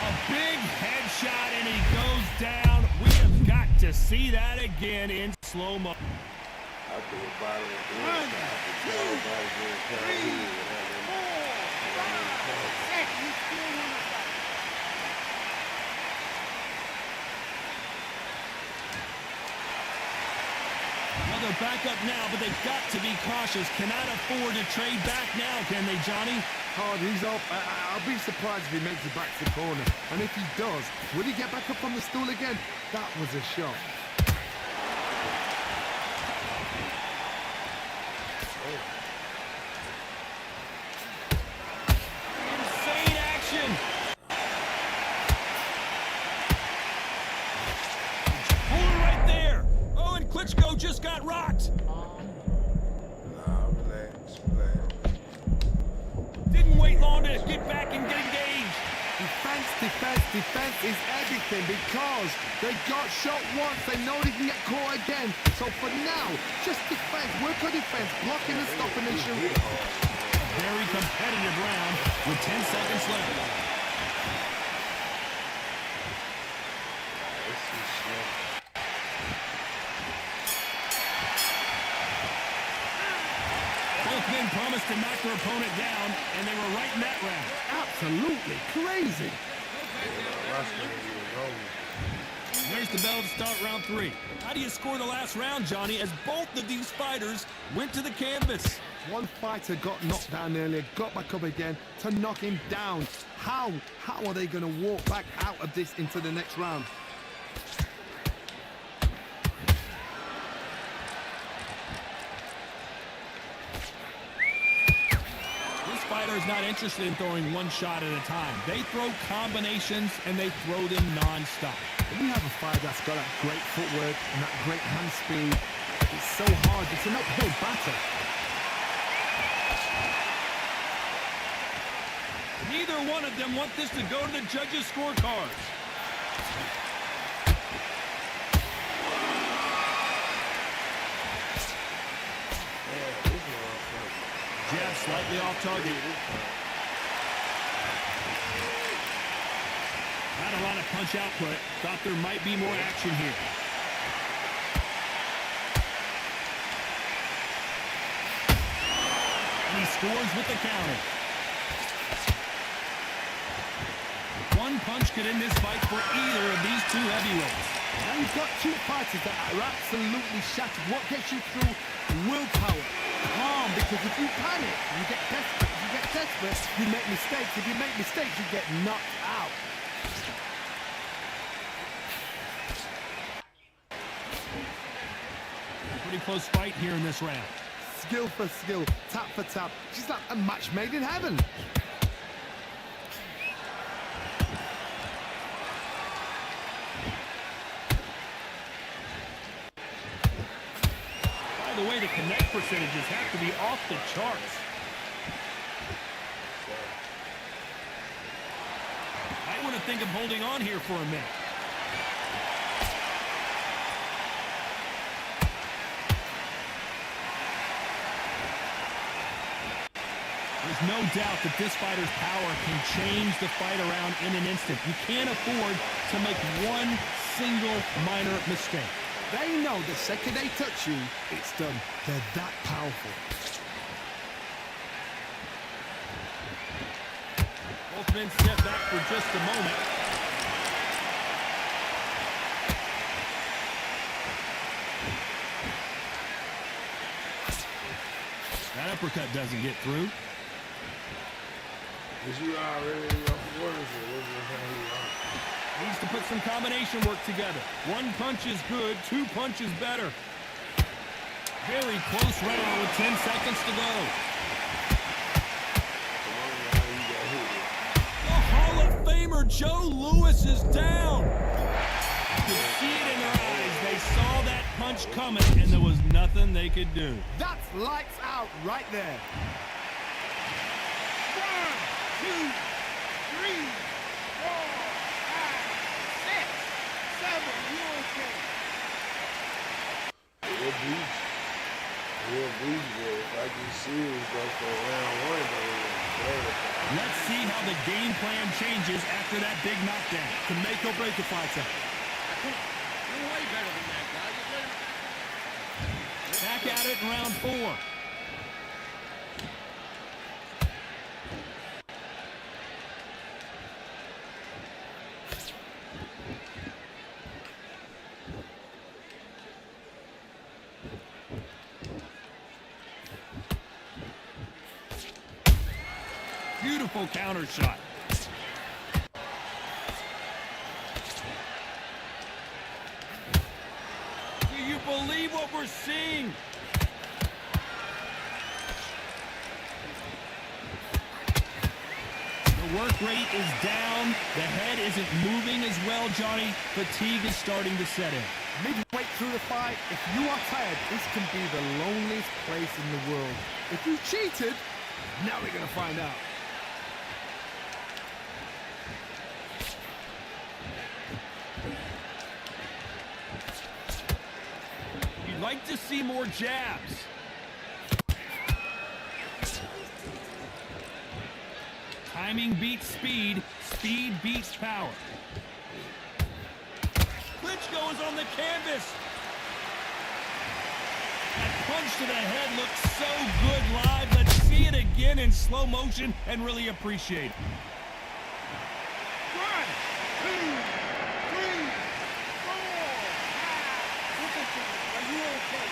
A big headshot, and he goes down. We have got to see that again in slow-mo. I think about it. 1, 2, 3, 4, 5, 6. You still want to fight. Well, they're back up now, but they've got to be cautious. Cannot afford to trade back now, can they, Johnny? Oh, he's up. I'll be surprised if he makes it back to the corner. And if he does, will he get back up on the stool again? That was a shot. Insane action. Pull it right there. Oh, and Klitschko just got rocked. Nah, relax, relax. Didn't wait long to get back and get engaged. Defense, defense, defense is everything because they got shot once. They know they can get caught again. So for now, just defense. Work on defense, blocking and stopping and shooting. A very competitive round with 10 seconds left. This is shit. Both men promised to knock their opponent down, and they were right in that round. Absolutely crazy. There's the bell to start round 3. How do you score the last round, Johnny, as both of these fighters went to the canvas? One fighter got knocked down earlier, got back up again to knock him down. How are they going to walk back out of this into the next round? This fighter is not interested in throwing one shot at a time. They throw combinations, and they throw them non-stop. When you have a fighter that's got that great footwork and that great hand speed, it's so hard. It's an uphill battle. Neither one of them want this to go to the judges' scorecards. Jab slightly off target. Not a lot of punch output. Thought there might be more action here. And he scores with the counter. One punch could end this fight for either of these two heavyweights. Now you've got two fighters that are absolutely shattered. What gets you through? Willpower. Calm, because if you panic, you get desperate. If you get desperate, you make mistakes. If you make mistakes, you get knocked out. Pretty close fight here in this round. Skill for skill, tap for tap. She's like a match made in heaven. By the way, the connect percentages have to be off the charts. I want to think of holding on here for a minute. There's no doubt that this fighter's power can change the fight around in an instant. You can't afford to make one single minor mistake. They know the second they touch you, it's done. They're that powerful. Both men step back for just a moment. That uppercut doesn't get through. Is you already in your quarters or what is how you are? Needs to put some combination work together. One punch is good, two punches better. Very close round with 10 seconds to go. The Hall of Famer Joe Louis is down. You could see it in their eyes. They saw that punch coming, and there was nothing they could do. That's lights out right there. 1, 2, 3, 4, 5, 6, 7. You okay? Real bleach. Real bleach, but if I get serious, go for round 1, though. Let's see how the game plan changes after that big knockdown. To make or break a fighter. You're way better than that guy. You Back at it in round 4. powerful counter shot. Do you believe what we're seeing? The work rate is down. The head isn't moving as well, Johnny. Fatigue is starting to set in. Midway through the fight, if you are tired, this can be the loneliest place in the world. If you cheated, now we're going to find out. You'd like to see more jabs. Timing beats speed. Speed beats power. Klitschko is on the canvas. That punch to the head looks so good live. Let's see it again in slow motion and really appreciate it. 1, 2, 3, 4. Look at you. Are you okay?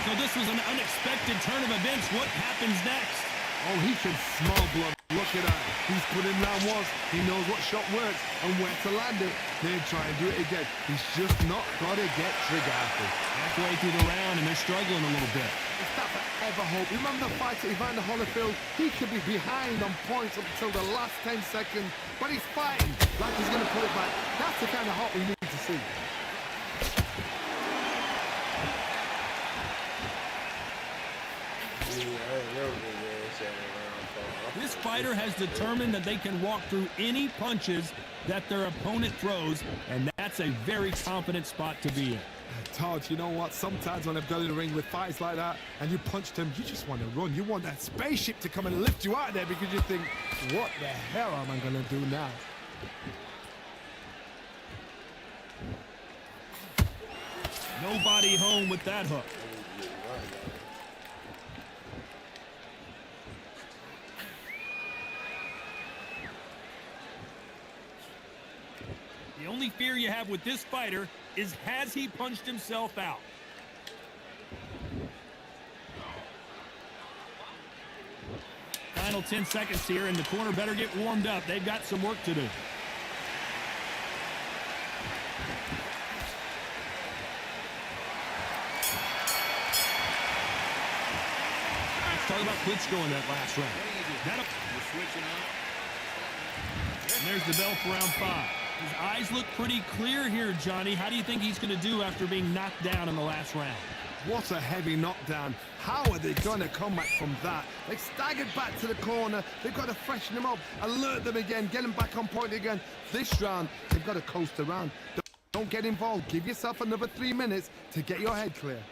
So this was an unexpected turn of events. What happens next? Oh, he can smell blood. Look at that. He's put in round once. He knows what shot works and where to land it. Then try and do it again. He's just not got to get trigger happy. Halfway through the round, and they're struggling a little bit. Is that forever hope? Remember the fight at Evander Holyfield? He could be behind on points up until the last 10 seconds, but he's fighting like he's going to put it back. That's the kind of hope we need to see. This fighter has determined that they can walk through any punches that their opponent throws, and that's a very confident spot to be in. Todd, you know what? Sometimes when I've got in the ring with fights like that and you punched him, you just want to run. You want that spaceship to come and lift you out of there because you think, what the hell am I going to do now? Nobody home with that hook. The only fear you have with this fighter is, has he punched himself out? Final 10 seconds here, and the corner better get warmed up. They've got some work to do. Let's talk about Klitschko in that last round. You're switching out. And there's the bell for round 5. His eyes look pretty clear here, Johnny. How do you think he's going to do after being knocked down in the last round? What a heavy knockdown. How are they going to come back from that? They staggered back to the corner. They've got to freshen them up, alert them again, get them back on point again. This round, they've got to coast around. Don't get involved. Give yourself another 3 minutes to get your head clear.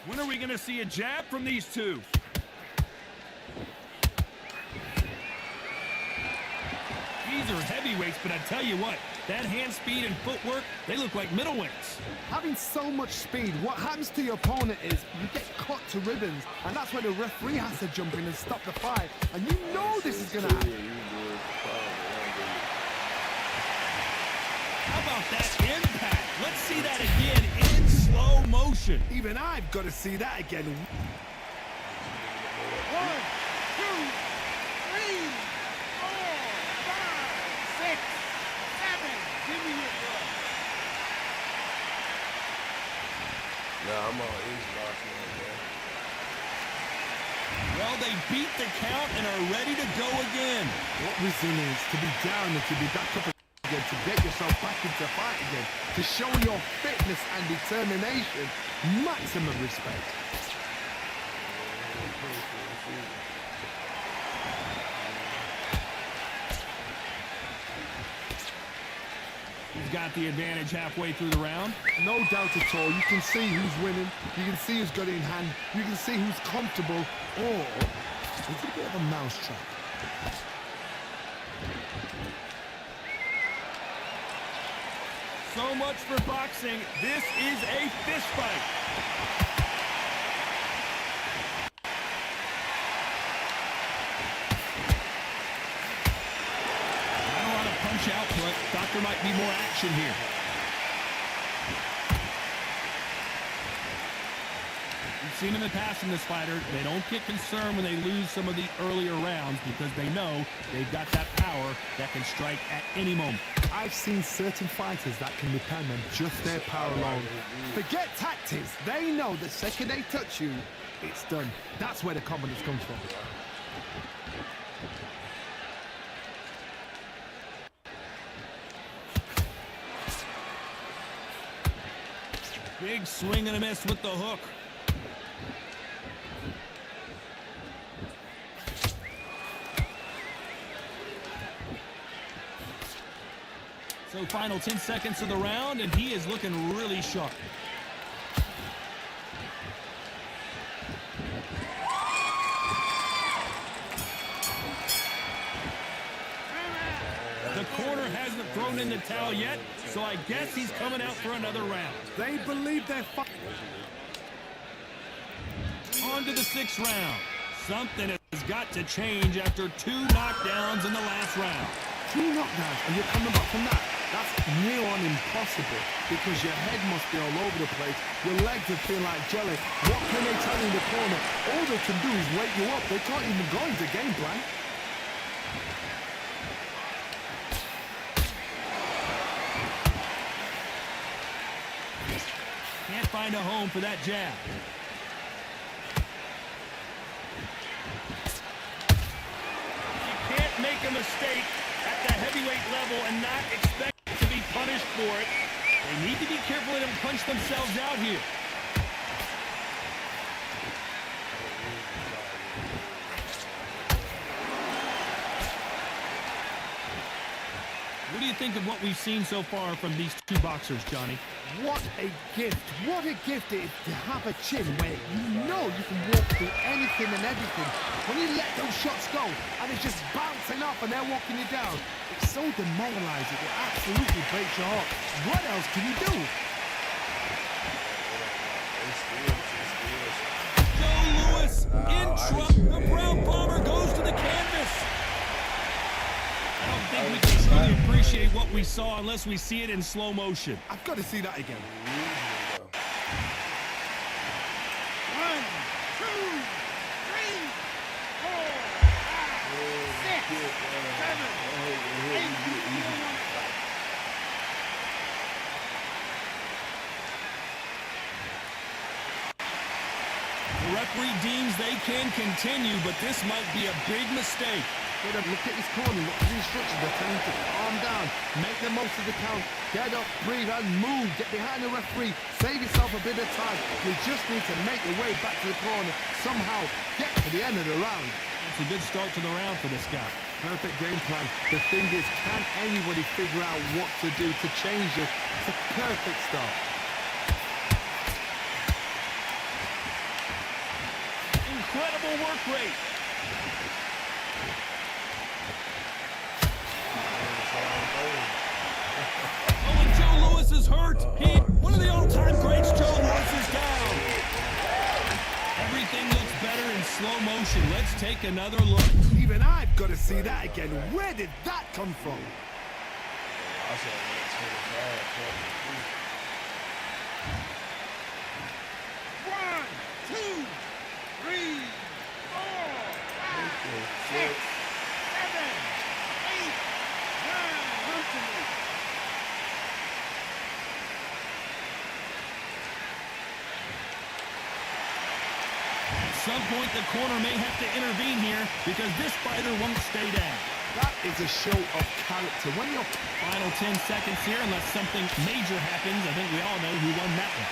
When are we going to see a jab from these two? These are heavyweights, but I tell you what, that hand speed and footwork, they look like middleweights. Having so much speed, what happens to your opponent is you get cut to ribbons, and that's where the referee has to jump in and stop the fight. And you know this is going to happen. How about that impact? Let's see that again in slow motion. Even I've got to see that again. 1, 2, 3, 4, 5, 6, 7. Give me your blood. Nah, I'm on Xbox, man. Well, they beat the count and are ready to go again. What resilience to be down and to be back up again, to get yourself back into fight again, to show your fitness and determination. Maximum respect. He's got the advantage halfway through the round. No doubt at all. You can see who's winning. You can see who's got it in hand. You can see who's comfortable. Or it's a bit of a mousetrap. So much for boxing. This is a fist fight. Thought there might be more action here. We've seen in the past in this fighter, they don't get concerned when they lose some of the earlier rounds because they know they've got that power that can strike at any moment. I've seen certain fighters that can depend on just their power alone. Forget tactics. They know the second they touch you, it's done. That's where the confidence comes from. Big swing and a miss with the hook. So final 10 seconds of the round, and he is looking really sharp. The corner hasn't thrown in the towel yet, so I guess he's coming out for another round. They believe they're fighting. On to the 6th round. Something has got to change after 2 knockdowns in the last round. 2 knockdowns and you're coming back from that. That's near on impossible because your head must be all over the place. Your legs are feeling like jelly. What can they tell you in the corner? All they can do is wake you up. They can't even go into game plan. Can't find a home for that jab. You can't make a mistake at the heavyweight level and not expect to be punished for it. They need to be careful they don't punch themselves out here. What do you think of what we've seen so far from these 2 boxers, Johnny? What a gift. What a gift it is to have a chin where you know you can walk through anything and everything. When you let those shots go and it's just bouncing off and they're walking you down, it's so demoralizing. It absolutely breaks your heart. What else can you do? Joe Louis in trouble. The Brown Bomber goes to the canvas. I don't think we can truly appreciate what we saw unless we see it in slow motion. I've got to see that again. 1, 2, 3, 4, 5, 6, 7, 8. The referee deems they can continue, but this might be a big mistake. Look at his corner, look at the instructions. They're telling him to calm down, make the most of the count, get up, breathe, and move. Get behind the referee, save yourself a bit of time. You just need to make your way back to the corner, somehow get to the end of the round. It's a good start to the round for this guy. Perfect game plan. The thing is, can anybody figure out what to do to change it? It's a perfect start. Incredible work rate. Oh, and Joe Louis is hurt. One of the all-time greats, Joe Louis, is down. Everything looks better in slow motion. Let's take another look. Even I've got to see that again. Where did that come from? One, two, three, 4, 5, 6, 7, 8, 9. Come to me. At some point, the corner may have to intervene here because this fighter won't stay down. That is a show of character. When you're Final 10 seconds here, unless something major happens. I think we all know who won that one.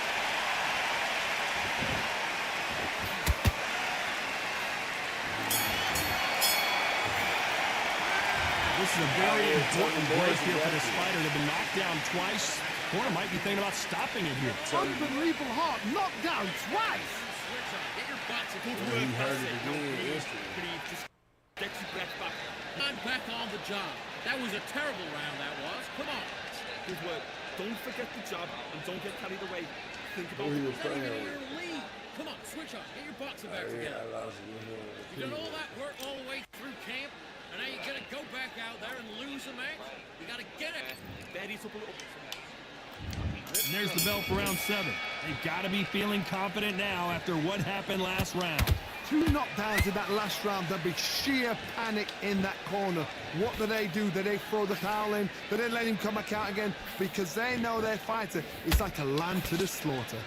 This is a very important break here for this fighter. They've been knocked down twice. Corner might be thinking about stopping it here. unbelievable hard, knocked down twice. Switch on. Get your butts a good He work. heard That's it it. Don't again breathe. yesterday. Breathe. Just get your breath back. I'm back on the job. That was a terrible round, that was. Come on. Good work. Don't forget the job and don't get carried away. Think about Who he it. was Not even playing in with. your league. Come on, switch on. Get your boxing back Yeah, together. I lost it. You've done all that work all the way through camp, And now you're going to go back out there and lose a match? You got to get it. Daddy's up a little bit. And there's the bell for round 7. They've got to be feeling confident now after what happened last round. 2 knockdowns in that last round. There'll be sheer panic in that corner. What do? Do they throw the towel in? Do they let him come back out again? Because they know their fighter is like a lamb to the slaughter.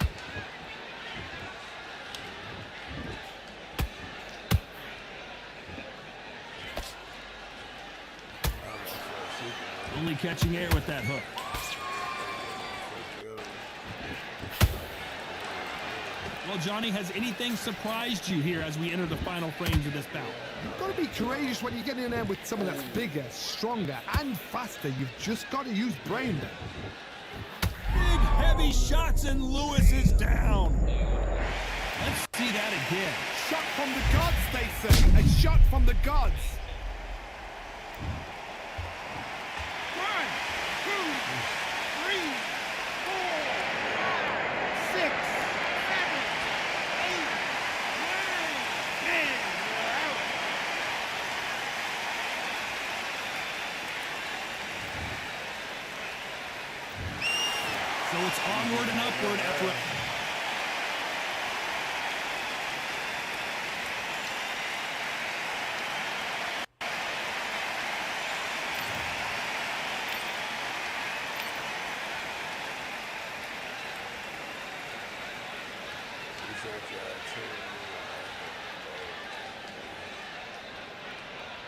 Only catching air with that hook. Well, Johnny, has anything surprised you here as we enter the final frames of this bout? You've got to be courageous when you get in there with someone that's bigger, stronger, and faster. You've just got to use brain. Big, heavy shots, and Lewis is down. Let's see that again. Shot from the gods, they say. A shot from the gods. 1, 2, 3, 4, 5, 6, 7, 8, 9, 10. Man, you're out. So it's onward and upward after He's like,